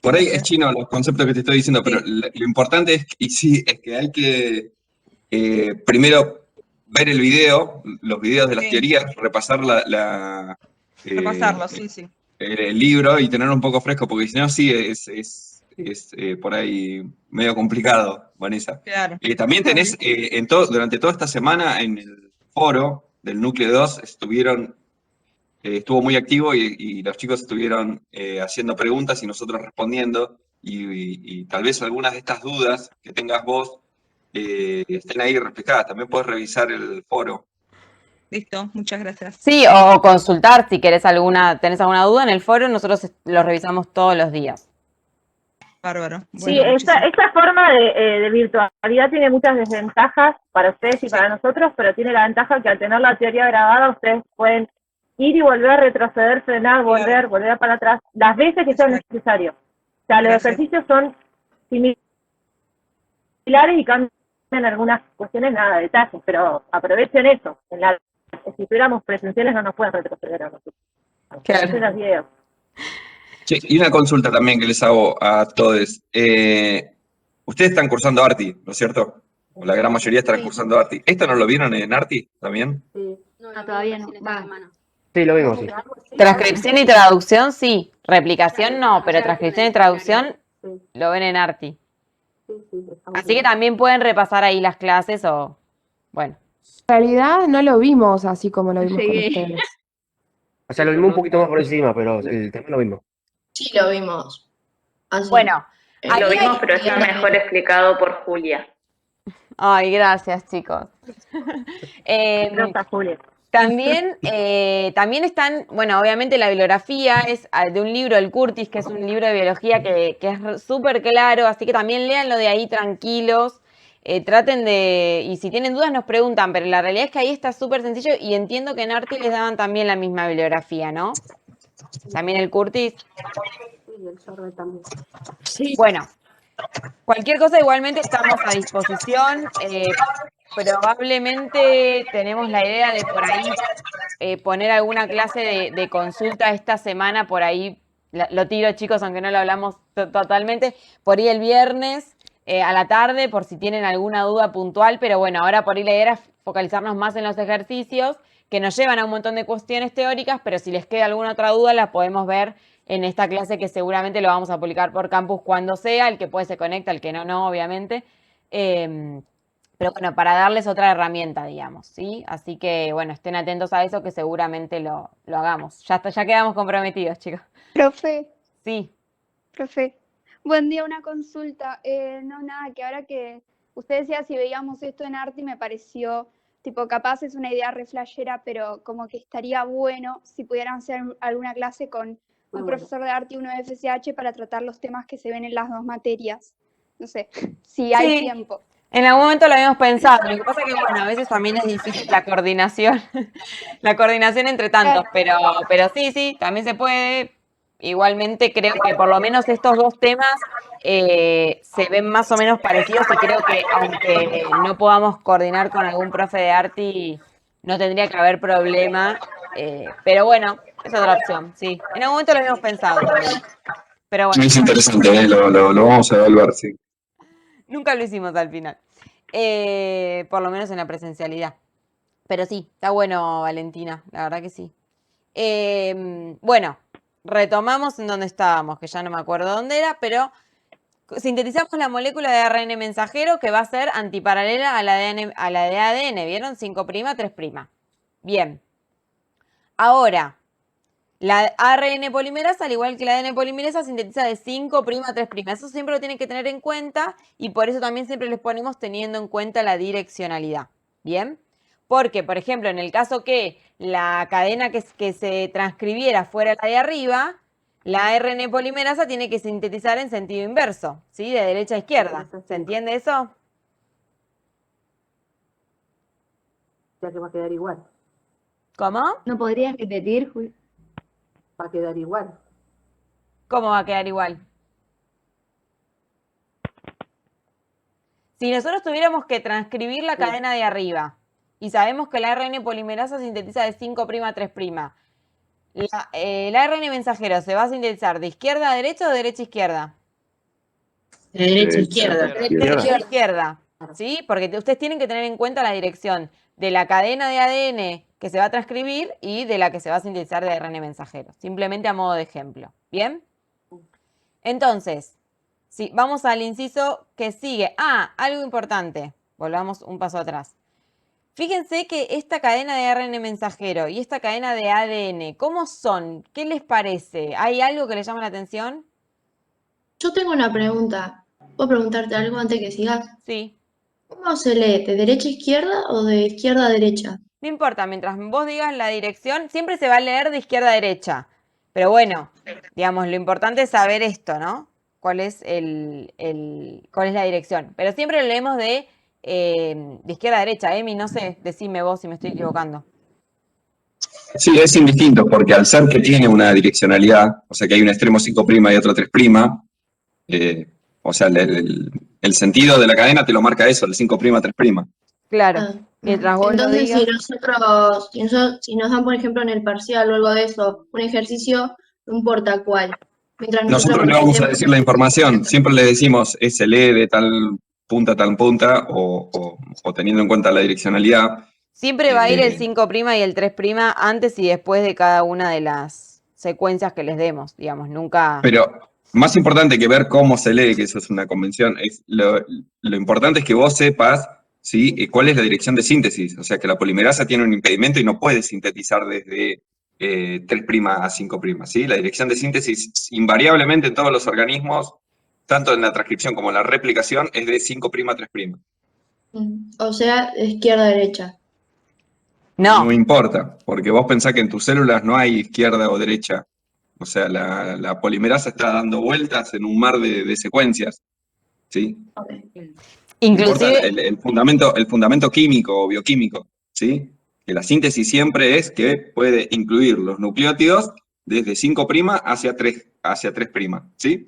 Por ahí es chino los conceptos que te estoy diciendo, pero lo importante es, es que hay que primero ver el video, los videos de las teorías, repasar
Repasarlo, sí.
el libro y tenerlo un poco fresco, porque si no, sí, es por ahí medio complicado, Vanessa.
Claro.
También tenés, durante toda esta semana en el foro del Núcleo 2 estuvo muy activo y los chicos estuvieron haciendo preguntas y nosotros respondiendo, y tal vez algunas de estas dudas que tengas vos estén ahí reflejadas. También podés revisar el foro.
Listo, muchas gracias.
Sí, o consultar si tenés alguna duda en el foro, nosotros los revisamos todos los días.
Bárbaro.
Sí,
Bueno,
esta forma de virtualidad tiene muchas desventajas para ustedes y para nosotros, pero tiene la ventaja que al tener la teoría grabada, ustedes pueden ir y volver, retroceder, frenar, volver para atrás, las veces que sea necesario. O sea, los ejercicios son similares y cambian algunas cuestiones, nada, detalles, pero aprovechen eso. Si tuviéramos presenciales no nos pueden retroceder a nosotros. Aprovechen los videos.
Che, y una consulta también que les hago a todos. Ustedes están cursando ARTI, ¿no es cierto? O la gran mayoría están cursando ARTI. ¿Esto no lo vieron en ARTI también?
No, todavía no. Va.
Sí, lo vimos, sí.
Transcripción y traducción, sí. Replicación no, pero transcripción y traducción lo ven en ARTI. Así que también pueden repasar ahí las clases o... Bueno.
En realidad no lo vimos así como lo vimos con ustedes.
O sea, lo vimos un poquito más por encima, pero el tema lo vimos.
Sí, lo vimos.
Bueno.
Lo vimos, pero está mejor explicado por Julia.
Ay, gracias, chicos.
Gracias, Julia.
También están, bueno, obviamente la bibliografía es de un libro, el Curtis, que es un libro de biología que es súper claro, así que también léanlo de ahí tranquilos, traten de, y si tienen dudas nos preguntan, pero la realidad es que ahí está súper sencillo y entiendo que en ARTI les daban también la misma bibliografía, ¿no? También el Curtis.
Y el sorbe también.
Bueno, cualquier cosa igualmente estamos a disposición. Probablemente tenemos la idea de por ahí poner alguna clase de consulta esta semana, por ahí lo tiro, chicos, aunque no lo hablamos totalmente, por ahí el viernes a la tarde, por si tienen alguna duda puntual, pero bueno, ahora por ahí la idea era focalizarnos más en los ejercicios que nos llevan a un montón de cuestiones teóricas, pero si les queda alguna otra duda la podemos ver en esta clase que seguramente lo vamos a publicar por campus cuando sea, el que puede se conecta, el que no, obviamente. Pero bueno, para darles otra herramienta, digamos, ¿sí? Así que, bueno, estén atentos a eso que seguramente lo hagamos. Ya quedamos comprometidos, chicos.
Profe,
Sí.
profe. Buen día, una consulta. No, nada, que ahora que usted decía si veíamos esto en arte, me pareció, tipo, capaz es una idea re flashera, pero como que estaría bueno si pudieran hacer alguna clase con un profesor de arte y uno de FSH para tratar los temas que se ven en las dos materias. No sé, si hay
Sí.
tiempo.
En algún momento lo habíamos pensado, lo que pasa es que, bueno, a veces también es difícil la coordinación, la coordinación entre tantos, pero sí, también se puede. Igualmente creo que por lo menos estos dos temas se ven más o menos parecidos y creo que aunque no podamos coordinar con algún profe de arte, no tendría que haber problema, pero bueno, es otra opción, sí. En algún momento lo habíamos pensado también, pero bueno.
Es interesante, lo vamos a evaluar, sí.
Nunca lo hicimos al final. Por lo menos en la presencialidad. Pero sí, está bueno, Valentina, la verdad que sí. Bueno, retomamos en donde estábamos, que ya no me acuerdo dónde era, pero sintetizamos la molécula de ARN mensajero que va a ser antiparalela a la de ADN, ¿vieron? 5', 3'. Bien. Ahora, la ARN polimerasa, al igual que la ADN polimerasa, sintetiza de 5', 3'. Eso siempre lo tienen que tener en cuenta y por eso también siempre les ponemos teniendo en cuenta la direccionalidad. ¿Bien? Porque, por ejemplo, en el caso que la cadena que se transcribiera fuera la de arriba, la ARN polimerasa tiene que sintetizar en sentido inverso, ¿sí? De derecha a izquierda. ¿Se entiende eso?
Ya que va a quedar igual.
¿Cómo?
¿No podrías repetir, Juli?
Va a quedar igual.
¿Cómo va a quedar igual? Si nosotros tuviéramos que transcribir la cadena de arriba y sabemos que la ARN polimerasa sintetiza de 5', 3', el ARN mensajero se va a sintetizar de izquierda a derecha o de derecha a izquierda.
De derecha a izquierda.
De derecha a izquierda, ¿sí? Porque ustedes tienen que tener en cuenta la dirección de la cadena de ADN que se va a transcribir y de la que se va a sintetizar de ARN mensajero. Simplemente a modo de ejemplo. ¿Bien? Entonces, sí, vamos al inciso que sigue. Ah, algo importante. Volvamos un paso atrás. Fíjense que esta cadena de ARN mensajero y esta cadena de ADN, ¿cómo son? ¿Qué les parece? ¿Hay algo que les llama la atención?
Yo tengo una pregunta. ¿Puedo preguntarte algo antes que sigas?
Sí.
¿Cómo se lee? ¿De derecha a izquierda o de izquierda a derecha?
No importa, mientras vos digas la dirección, siempre se va a leer de izquierda a derecha. Pero bueno, digamos, lo importante es saber esto, ¿no? ¿Cuál es cuál es la dirección? Pero siempre lo leemos de izquierda a derecha. Emi, no sé, decime vos si me estoy equivocando.
Sí, es indistinto, porque al ser que tiene una direccionalidad, o sea que hay un extremo 5' y otro 3', o sea, el sentido de la cadena te lo marca eso, el 5', 3'.
Claro, mientras vos lo
Entonces,
digas.
si nos dan, por ejemplo, en el parcial o algo de eso, un ejercicio, no importa cuál. Mientras
Nosotros le vamos a decir la información, siempre le decimos se lee de tal punta a tal punta, o teniendo en cuenta la direccionalidad.
Siempre va a ir el 5' y el 3' antes y después de cada una de las secuencias que les demos, digamos, nunca...
Pero más importante que ver cómo se lee, que eso es una convención, es lo importante es que vos sepas, ¿sí?, cuál es la dirección de síntesis. O sea, que la polimerasa tiene un impedimento y no puede sintetizar desde 3' a 5', ¿sí? La dirección de síntesis invariablemente en todos los organismos, tanto en la transcripción como en la replicación, es de 5', 3'.
O sea, de izquierda a derecha.
No importa, porque vos pensás que en tus células no hay izquierda o derecha. O sea, la polimerasa está dando vueltas en un mar de secuencias, ¿sí?
Inclusive...
El fundamento químico o bioquímico, ¿sí? Que la síntesis siempre es que puede incluir los nucleótidos desde 5' hacia 3', ¿sí?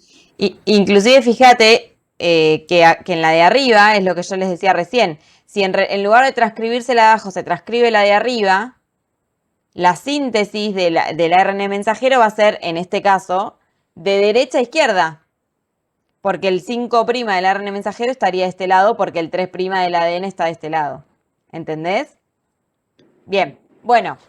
Inclusive, fíjate que en la de arriba, es lo que yo les decía recién, si en lugar de transcribirse la de abajo se transcribe la de arriba, la síntesis del ARN mensajero va a ser, en este caso, de derecha a izquierda. Porque el 5' del ARN mensajero estaría de este lado, porque el 3' del ADN está de este lado. ¿Entendés? Bien, bueno.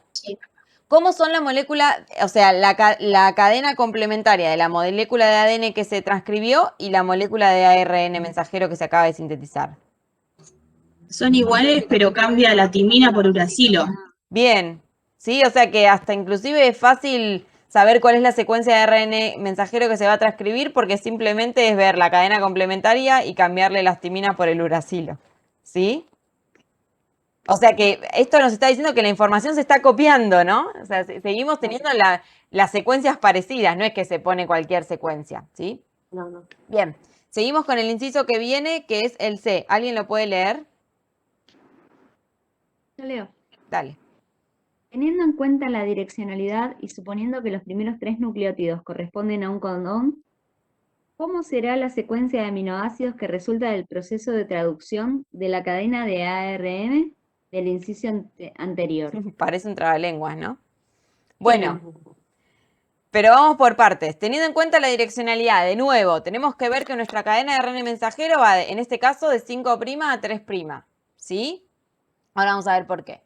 ¿Cómo son la molécula, o sea, la cadena complementaria de la molécula de ADN que se transcribió y la molécula de ARN mensajero que se acaba de sintetizar?
Son iguales, pero cambia la timina por uracilo.
Bien, sí, o sea que hasta inclusive es fácil saber cuál es la secuencia de ARN mensajero que se va a transcribir porque simplemente es ver la cadena complementaria y cambiarle las timinas por el uracilo, ¿sí? O sea que esto nos está diciendo que la información se está copiando, ¿no? O sea, seguimos teniendo las secuencias parecidas, no es que se pone cualquier secuencia, ¿sí?
No.
Bien, seguimos con el inciso que viene, que es el C. ¿Alguien lo puede leer?
Yo leo.
Dale.
Teniendo en cuenta la direccionalidad y suponiendo que los primeros 3 nucleótidos corresponden a un codón, ¿cómo será la secuencia de aminoácidos que resulta del proceso de traducción de la cadena de ARN del inciso anterior?
Parece un trabalenguas, ¿no? Bueno, pero vamos por partes. Teniendo en cuenta la direccionalidad, de nuevo, tenemos que ver que nuestra cadena de ARN mensajero va, en este caso, de 5' a 3', ¿sí? Ahora vamos a ver por qué.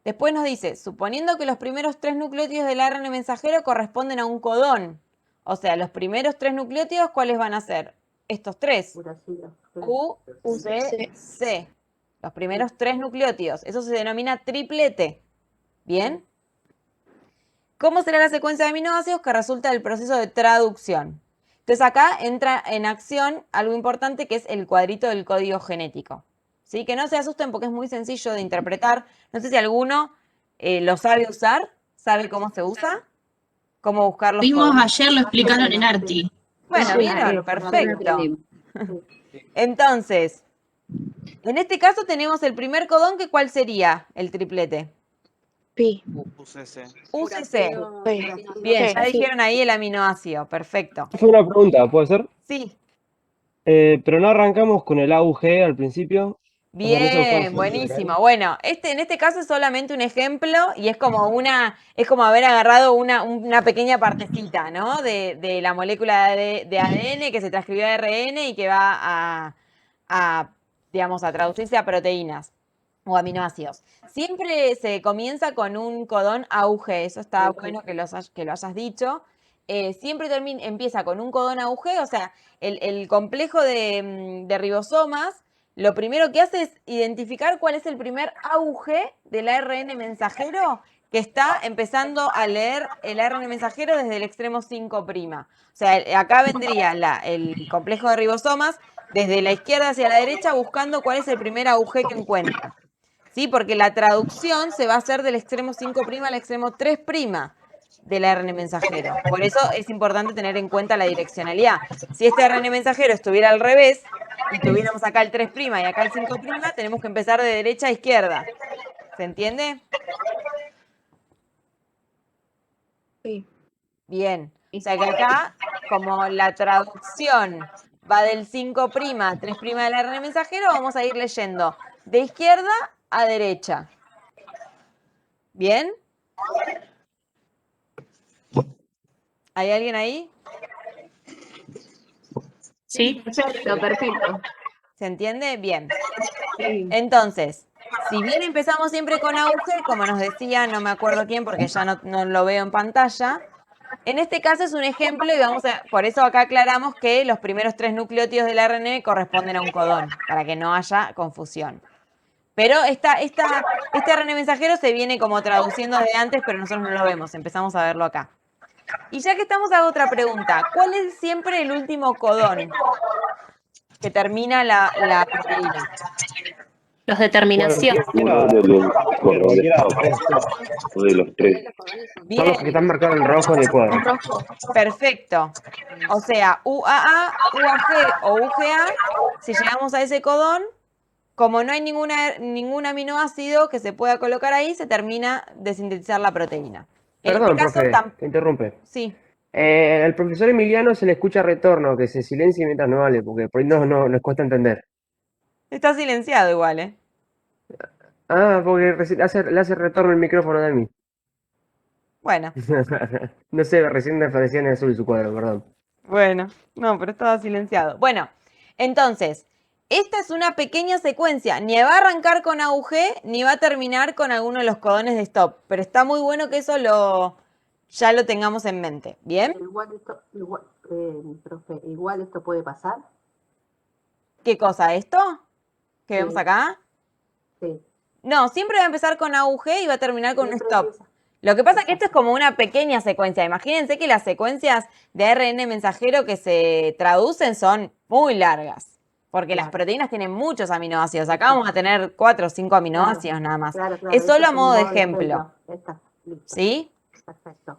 Después nos dice, suponiendo que los primeros 3 nucleótidos del ARN mensajero corresponden a un codón. O sea, los primeros 3 nucleótidos, ¿cuáles van a ser? Estos 3. U, C, C. Los primeros 3 nucleótidos. Eso se denomina triplete. ¿Bien? ¿Cómo será la secuencia de aminoácidos que resulta del proceso de traducción? Entonces acá entra en acción algo importante que es el cuadrito del código genético. ¿Sí? Que no se asusten porque es muy sencillo de interpretar. No sé si alguno lo sabe usar, sabe cómo se usa, cómo buscar los
Vimos
códigos.
ayer, lo explicaron en Arti.
Bueno, ¿vieron? Perfecto. Entonces, en este caso tenemos el primer codón, que ¿cuál sería el triplete?
Pi.
UCC.
UCC. Bien, ya dijeron ahí el aminoácido. Perfecto.
Fue una pregunta, ¿puede ser?
Sí.
Pero no arrancamos con el AUG al principio. O sea, no se buscaba
Bien, buenísimo. Bueno, en este caso es solamente un ejemplo y es como haber agarrado una pequeña partecita, ¿no? De la molécula de ADN que se transcribió a ARN y que va digamos, a traducirse a proteínas o aminoácidos. Siempre se comienza con un codón AUG, eso está bueno que lo hayas dicho. Siempre empieza con un codón AUG, o sea, el complejo de ribosomas. Lo primero que hace es identificar cuál es el primer AUG del ARN mensajero que está empezando a leer el ARN mensajero desde el extremo 5'. O sea, acá vendría el complejo de ribosomas desde la izquierda hacia la derecha buscando cuál es el primer AUG que encuentra. ¿Sí? Porque la traducción se va a hacer del extremo 5' al extremo 3' del ARN mensajero. Por eso es importante tener en cuenta la direccionalidad. Si este ARN mensajero estuviera al revés y tuviéramos acá el 3' y acá el 5', tenemos que empezar de derecha a izquierda. ¿Se entiende?
Sí.
Bien. O sea que acá, como la traducción va del 5' a 3' del ARN mensajero, vamos a ir leyendo de izquierda a derecha. ¿Bien? ¿Hay alguien ahí?
Sí, perfecto.
¿Se entiende? Bien. Entonces, si bien empezamos siempre con AUG, como nos decía, no me acuerdo quién porque ya no lo veo en pantalla, en este caso es un ejemplo y por eso acá aclaramos que los primeros 3 nucleótidos del ARN corresponden a un codón, para que no haya confusión. Pero este ARN mensajero se viene como traduciendo desde antes, pero nosotros no lo vemos, empezamos a verlo acá. Y ya que estamos, hago otra pregunta. ¿Cuál es siempre el último codón que termina la proteína?
Los de terminación.
Uno de los cordones o de los 3.
Bien.
Son los que están marcados en rojo en el cuadro.
Perfecto. O sea, UAA, UAG o UGA, si llegamos a ese codón, como no hay ningún aminoácido que se pueda colocar ahí, se termina de sintetizar la proteína. En
Perdón,
este caso,
profe, te interrumpe.
sí.
Al profesor Emiliano se le escucha retorno, que se silencie mientras no hable, porque por ahí no nos cuesta entender.
Está silenciado igual, ¿eh?
Ah, porque le hace retorno el micrófono de mí.
Bueno,
No sé, recién me aparecía en azul su cuadro, perdón.
bueno, no, pero estaba silenciado. Bueno, entonces, esta es una pequeña secuencia. Ni va a arrancar con AUG, ni va a terminar con alguno de los codones de stop. Pero está muy bueno que eso ya lo tengamos en mente. ¿Bien?
Profe, igual esto puede pasar.
¿Qué cosa? ¿Esto? ¿Que
Sí.
vemos acá?
Sí.
No, siempre va a empezar con AUG y va a terminar con un stop. Lo que pasa es que esto es como una pequeña secuencia. Imagínense que las secuencias de ARN mensajero que se traducen son muy largas. Porque las proteínas tienen muchos aminoácidos. Acá vamos a tener 4 o 5 aminoácidos nada más. Es solo a modo de ejemplo. ¿Sí?
Perfecto.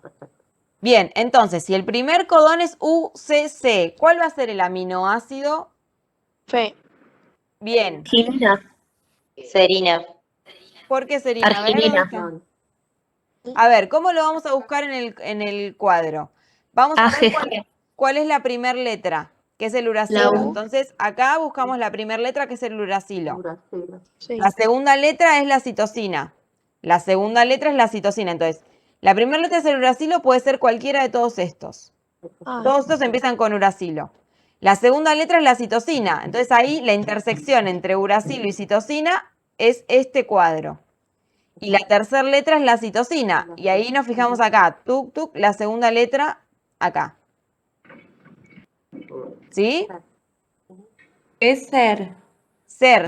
Bien, entonces, si el primer codón es UCC, ¿cuál va a ser el aminoácido?
Fe.
Bien.
Serina.
¿Por qué serina? A ver, ¿dónde está? A ver, ¿cómo lo vamos a buscar en el cuadro? Vamos a ver cuál es la primera letra, que es el uracilo. Entonces, acá buscamos la primera letra, que es el uracilo.
Sí.
La segunda letra es la citosina. La segunda letra es la citosina. Entonces, la primera letra es el uracilo, puede ser cualquiera de todos estos. Todos estos empiezan con uracilo. La segunda letra es la citosina. Entonces, ahí la intersección entre uracilo y citosina es este cuadro. Y la tercera letra es la citosina. Y ahí nos fijamos acá. Tuk, tuk, la segunda letra acá. ¿Sí?
Es ser.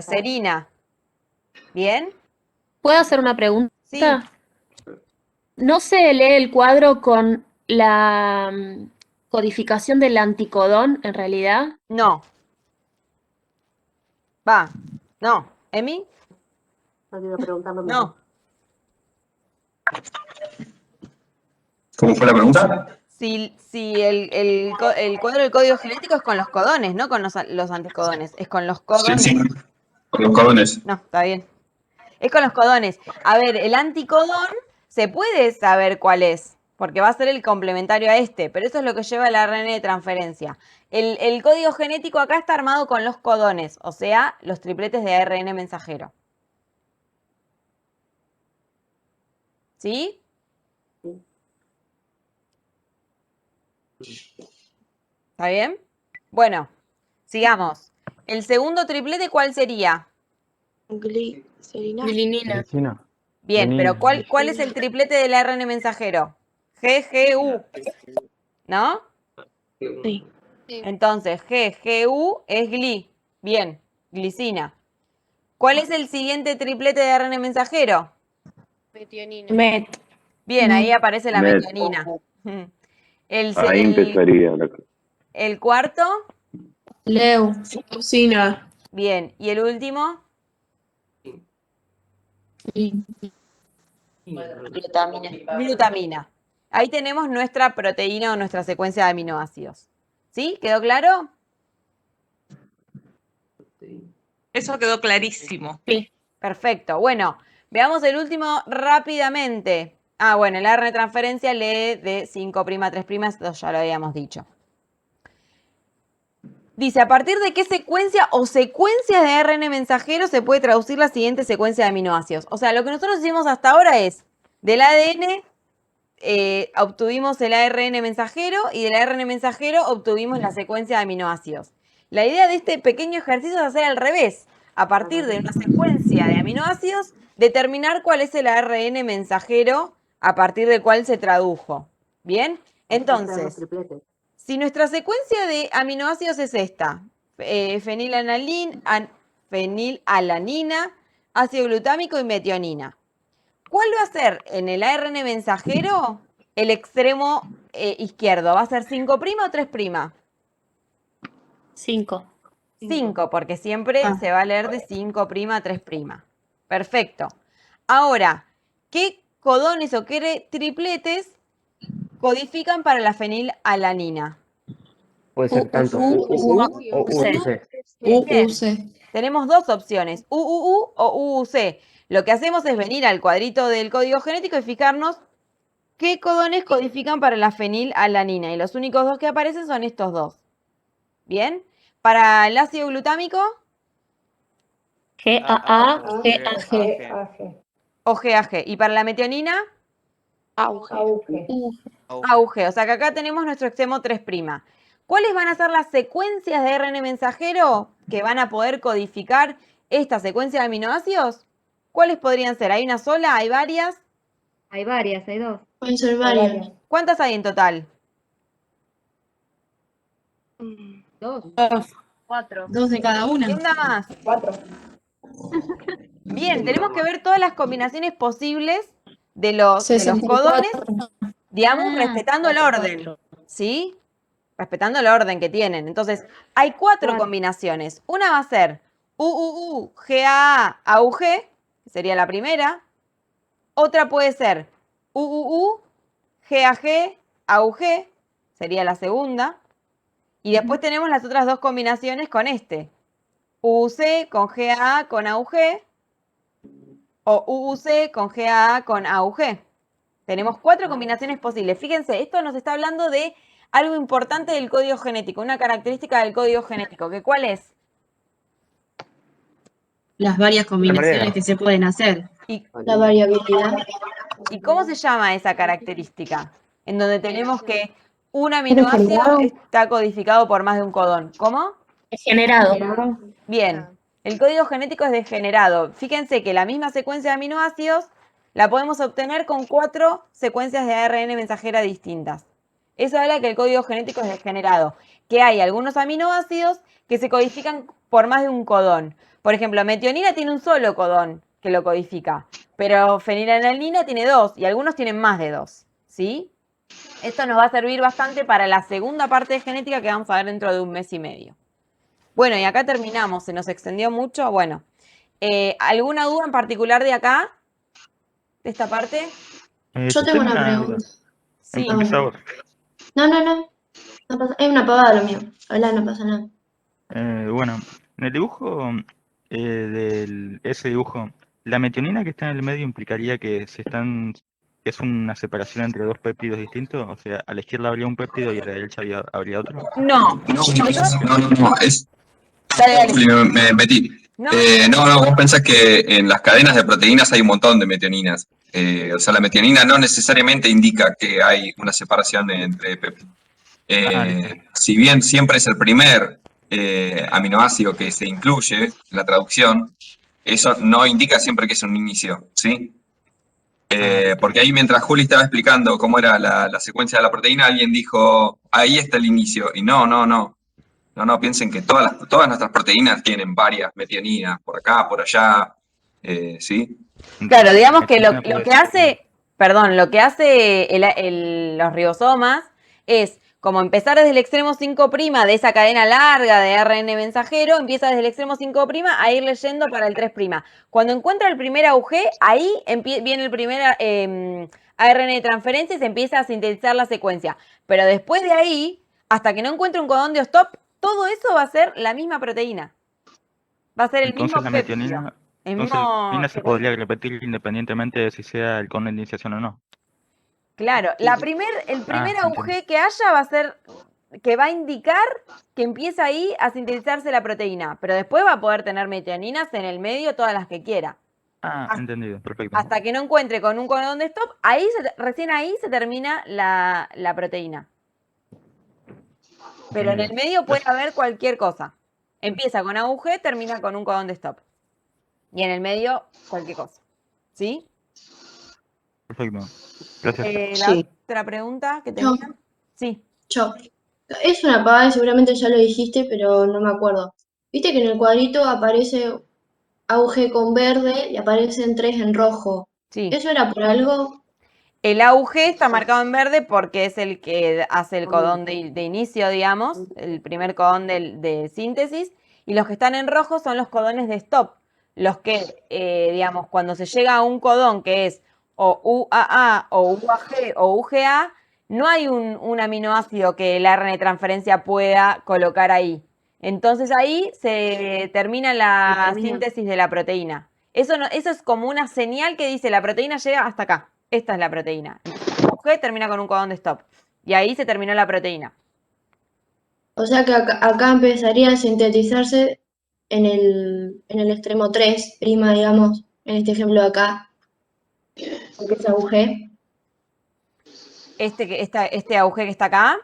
Serina. ¿Bien?
¿Puedo hacer una pregunta?
Sí.
¿No se lee el cuadro con la codificación del anticodón en realidad?
No. No. ¿Emi? No.
¿Cómo fue la pregunta?
Si el cuadro del código genético es con los codones, no con los anticodones. Es con los codones.
Sí, con los codones.
No, está bien. Es con los codones. A ver, el anticodón se puede saber cuál es, porque va a ser el complementario a este, pero eso es lo que lleva el ARN de transferencia. El código genético acá está armado con los codones, o sea, los tripletes de ARN mensajero. ¿Sí? ¿Está bien? Bueno, sigamos. ¿El segundo triplete cuál sería?
Glicerina.
Glicinina.
Bien, pero ¿cuál es el triplete del ARN mensajero? GGU. ¿No?
Sí.
Entonces, GGU es gli. Bien, glicina. ¿Cuál es el siguiente triplete de ARN mensajero?
Metionina.
Met.
Bien, ahí aparece la
Met.
metionina.
Ahí empezaría la cosa.
¿El cuarto?
Leucina.
Bien, ¿y el último? Glutamina. Ahí tenemos nuestra proteína o nuestra secuencia de aminoácidos. ¿Sí? ¿Quedó claro?
Eso quedó clarísimo.
Sí.
Perfecto. Bueno, veamos el último rápidamente. Bueno, el ARN de transferencia lee de 5' a 3', esto ya lo habíamos dicho. Dice, ¿a partir de qué secuencia o secuencias de ARN mensajero se puede traducir la siguiente secuencia de aminoácidos? O sea, lo que nosotros hicimos hasta ahora es, del ADN obtuvimos el ARN mensajero y del ARN mensajero obtuvimos la secuencia de aminoácidos. La idea de este pequeño ejercicio es hacer al revés. A partir de una secuencia de aminoácidos, determinar cuál es el ARN mensajero a partir del cual se tradujo. ¿Bien? Entonces, si nuestra secuencia de aminoácidos es esta, fenilalanina, ácido glutámico y metionina, ¿cuál va a ser en el ARN mensajero el extremo izquierdo? ¿Va a ser 5' o 3'?
5.
5, porque siempre se va a leer de 5' a 3'. Perfecto. Ahora, ¿qué codones o qué tripletes codifican para la fenilalanina?
Puede ser tanto UUU o UUC.
UUC. Tenemos dos opciones, UUU o UUC. Lo que hacemos es venir al cuadrito del código genético y fijarnos ¿Qué codones codifican para la fenilalanina? Y los únicos dos que aparecen son estos dos. ¿Bien? Para el ácido glutámico,
GAA, GAG.
o GAG. Y para la metionina, AUG. O sea que acá tenemos nuestro extremo 3'. ¿Cuáles van a ser las secuencias de ARN mensajero que van a poder codificar esta secuencia de aminoácidos? ¿Cuáles podrían ser? ¿Hay una sola? ¿Hay varias?
Hay varias, hay dos.
Pueden ser varias.
¿Cuántas hay en total?
Dos.
Cuatro. Dos de cada una.
¿Quién da más? 4. Bien, tenemos que ver todas las combinaciones posibles de los codones, digamos, respetando el orden, ¿sí? Respetando el orden que tienen. Entonces, hay 4 combinaciones. Una va a ser UUU, GAA, AUG, que sería la primera. Otra puede ser UUU, GAG, AUG, sería la segunda. Y después tenemos las otras dos combinaciones con este. UUC con GAA con AUG o UUC con GAA con AUG. Tenemos 4 combinaciones posibles. Fíjense, esto nos está hablando de algo importante del código genético, una característica del código genético. ¿Que cuál es?
Las varias combinaciones que se pueden hacer.
La variabilidad.
¿Y cómo se llama esa característica? En donde tenemos que un aminoácido está codificado por más de un codón. ¿Cómo?
Degenerado.
Bien, el código genético es degenerado. Fíjense que la misma secuencia de aminoácidos la podemos obtener con 4 secuencias de ARN mensajera distintas. Eso habla que el código genético es degenerado, que hay algunos aminoácidos que se codifican por más de un codón. Por ejemplo, metionina tiene un solo codón que lo codifica, pero fenilalanina tiene 2 y algunos tienen más de 2, ¿sí? Esto nos va a servir bastante para la segunda parte de genética que vamos a ver dentro de un mes y medio. Bueno, y acá terminamos. ¿Se nos extendió mucho? Bueno, ¿alguna duda en particular de acá? ¿De esta parte?
Yo tengo una pregunta.
Sí.
No, no pasa, es una pavada lo mío. Habla, no pasa nada.
Bueno, en el dibujo, ese dibujo, la metionina que está en el medio implicaría que es una separación entre dos péptidos distintos, o sea, a la izquierda habría un péptido y a la derecha habría otro.
No.
No, es...
Dale.
Me metí.
No.
Vos pensás que en las cadenas de proteínas hay un montón de metioninas. O sea, la metionina no necesariamente indica que hay una separación entre péptidos. Si bien siempre es el primer aminoácido que se incluye en la traducción, eso no indica siempre que es un inicio, ¿sí? Porque ahí mientras Juli estaba explicando cómo era la secuencia de la proteína, alguien dijo, ahí está el inicio, y no, piensen que todas nuestras proteínas tienen varias metioninas, por acá, por allá, ¿sí?
Claro, digamos que lo que hace, lo que hace los ribosomas es como empezar desde el extremo 5' de esa cadena larga de ARN mensajero, empieza desde el extremo 5' a ir leyendo para el 3'. Cuando encuentra el primer AUG, ahí viene el primer ARN de transferencia y se empieza a sintetizar la secuencia. Pero después de ahí, hasta que no encuentre un codón de stop, todo eso va a ser la misma proteína. Va a ser el mismo péptido.
Entonces la metionina se podría repetir independientemente de si sea el codón de iniciación o no.
Claro, el primer AUG que haya va a ser, que va a indicar que empieza ahí a sintetizarse la proteína, pero después va a poder tener metioninas en el medio, todas las que quiera.
Entendido, perfecto.
Hasta que no encuentre con un codón de stop, recién ahí se termina la proteína. Pero en el medio puede haber cualquier cosa. Empieza con AUG, termina con un codón de stop. Y en el medio, cualquier cosa. ¿Sí?
Perfecto. Gracias.
La otra pregunta que tenía. Sí.
Es una pavada y seguramente ya lo dijiste, pero no me acuerdo. Viste que en el cuadrito aparece AUG con verde y aparecen 3 en rojo.
Sí.
¿Eso era por algo?
El AUG está marcado en verde porque es el que hace el codón de inicio, digamos, el primer codón de síntesis, y los que están en rojo son los codones de stop, los que, digamos, cuando se llega a un codón que es o UAA o UAG o UGA, no hay un aminoácido que el ARN de transferencia pueda colocar ahí. Entonces ahí se termina la síntesis de la proteína. Eso es como una señal que dice la proteína llega hasta acá. Esta es la proteína. AUG termina con un codón de stop. Y ahí se terminó la proteína.
O sea que acá empezaría a sintetizarse en el extremo 3', digamos, en este ejemplo de acá, porque es AUG.
Este AUG que está acá.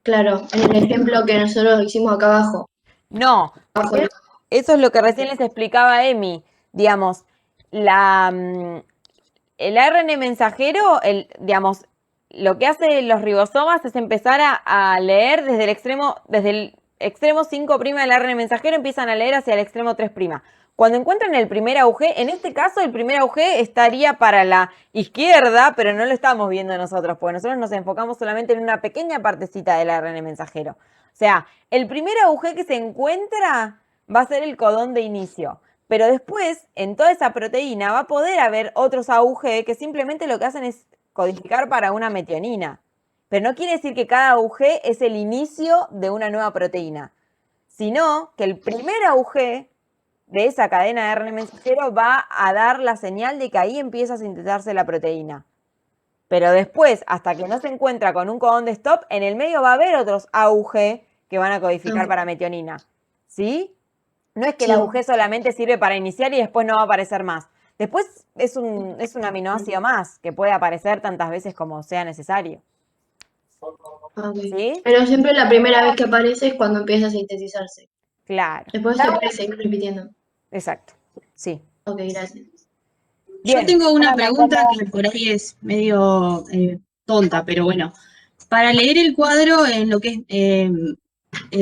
Claro, en el ejemplo que nosotros hicimos acá abajo.
No, porque eso es lo que recién les explicaba Emi. Digamos, el ARN mensajero, digamos, lo que hacen los ribosomas es empezar a leer desde el extremo 5' del ARN mensajero, empiezan a leer hacia el extremo 3'. Cuando encuentran el primer AUG, en este caso el primer AUG estaría para la izquierda, pero no lo estamos viendo nosotros, porque nosotros nos enfocamos solamente en una pequeña partecita del ARN mensajero. O sea, el primer AUG que se encuentra va a ser el codón de inicio. Pero después, en toda esa proteína, va a poder haber otros AUG que simplemente lo que hacen es codificar para una metionina. Pero no quiere decir que cada AUG es el inicio de una nueva proteína, sino que el primer AUG de esa cadena de ARN mensajero va a dar la señal de que ahí empieza a sintetizarse la proteína. Pero después, hasta que no se encuentra con un codón de stop, en el medio va a haber otros AUG que van a codificar para metionina. ¿Sí? No es que el AUG solamente sirve para iniciar y después no va a aparecer más. Después es un aminoácido más que puede aparecer tantas veces como sea necesario. ¿Sí?
Pero siempre la primera vez que aparece es cuando empieza a sintetizarse.
Claro.
Después se puede seguir repitiendo.
Exacto. Sí.
Ok, gracias.
Yo tengo una pregunta que por ahí es medio tonta, pero bueno. Para leer el cuadro, en lo que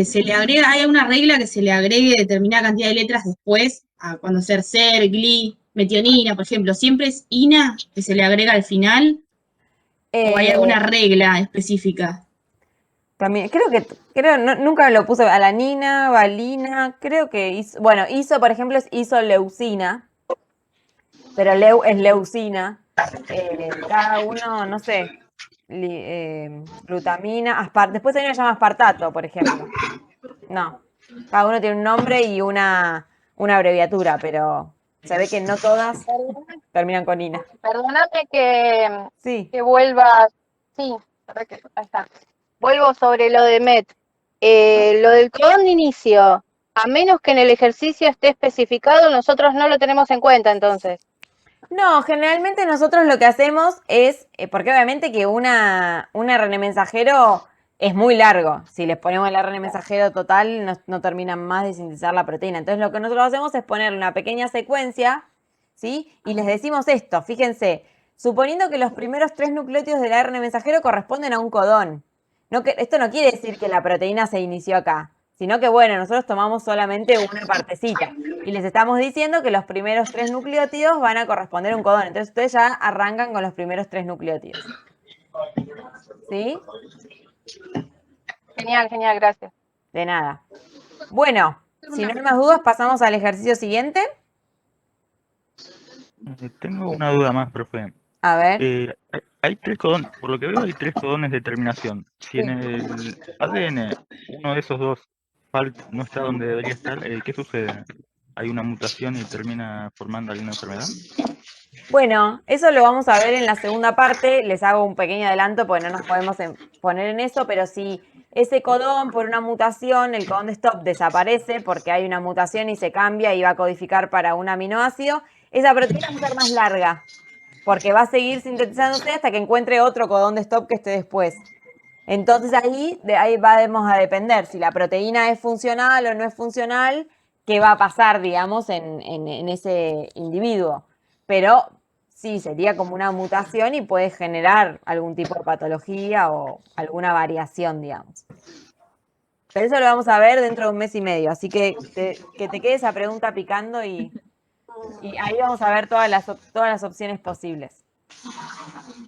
se le agrega, hay una regla que se le agregue determinada cantidad de letras después, cuando ser gli, metionina, por ejemplo. ¿Siempre es ina que se le agrega al final? ¿O hay alguna regla específica?
También, nunca lo puse alanina, valina, creo que iso, por ejemplo, es isoleucina, pero leu es leucina. Cada uno, no sé, glutamina, después hay una que se llama aspartato, por ejemplo. No, cada uno tiene un nombre y una abreviatura, pero se ve que no todas terminan con ina.
Perdóname que
que
vuelva. Sí, ahí está. Vuelvo sobre lo de MET. Lo del codón de inicio, a menos que en el ejercicio esté especificado, nosotros no lo tenemos en cuenta entonces.
No, generalmente nosotros lo que hacemos es, porque obviamente que un ARN mensajero es muy largo. Si les ponemos el ARN mensajero total, no terminan más de sintetizar la proteína. Entonces lo que nosotros hacemos es poner una pequeña secuencia, ¿sí? Y les decimos esto, fíjense, suponiendo que los primeros 3 nucleótidos del ARN mensajero corresponden a un codón. Esto no quiere decir que la proteína se inició acá, sino que, bueno, nosotros tomamos solamente una partecita y les estamos diciendo que los primeros 3 nucleótidos van a corresponder a un codón. Entonces ustedes ya arrancan con los primeros 3 nucleótidos. ¿Sí?
Genial, gracias.
De nada. Bueno, si no hay más dudas, pasamos al ejercicio siguiente.
Tengo una duda más, profe.
A ver.
Hay 3 codones, por lo que veo hay 3 codones de terminación. Si en el ADN uno de esos dos no está donde debería estar, ¿qué sucede? ¿Hay una mutación y termina formando alguna enfermedad?
Bueno, eso lo vamos a ver en la segunda parte. Les hago un pequeño adelanto porque no nos podemos poner en eso, pero si ese codón por una mutación, el codón de stop desaparece porque hay una mutación y se cambia y va a codificar para un aminoácido, esa proteína va a ser más larga porque va a seguir sintetizándose hasta que encuentre otro codón de stop que esté después. Entonces de ahí vamos a depender si la proteína es funcional o no es funcional, qué va a pasar, digamos, en ese individuo. Pero sí, sería como una mutación y puede generar algún tipo de patología o alguna variación, digamos. Pero eso lo vamos a ver dentro de 1 mes y medio. Así que te quede esa pregunta picando y ahí vamos a ver todas las opciones posibles.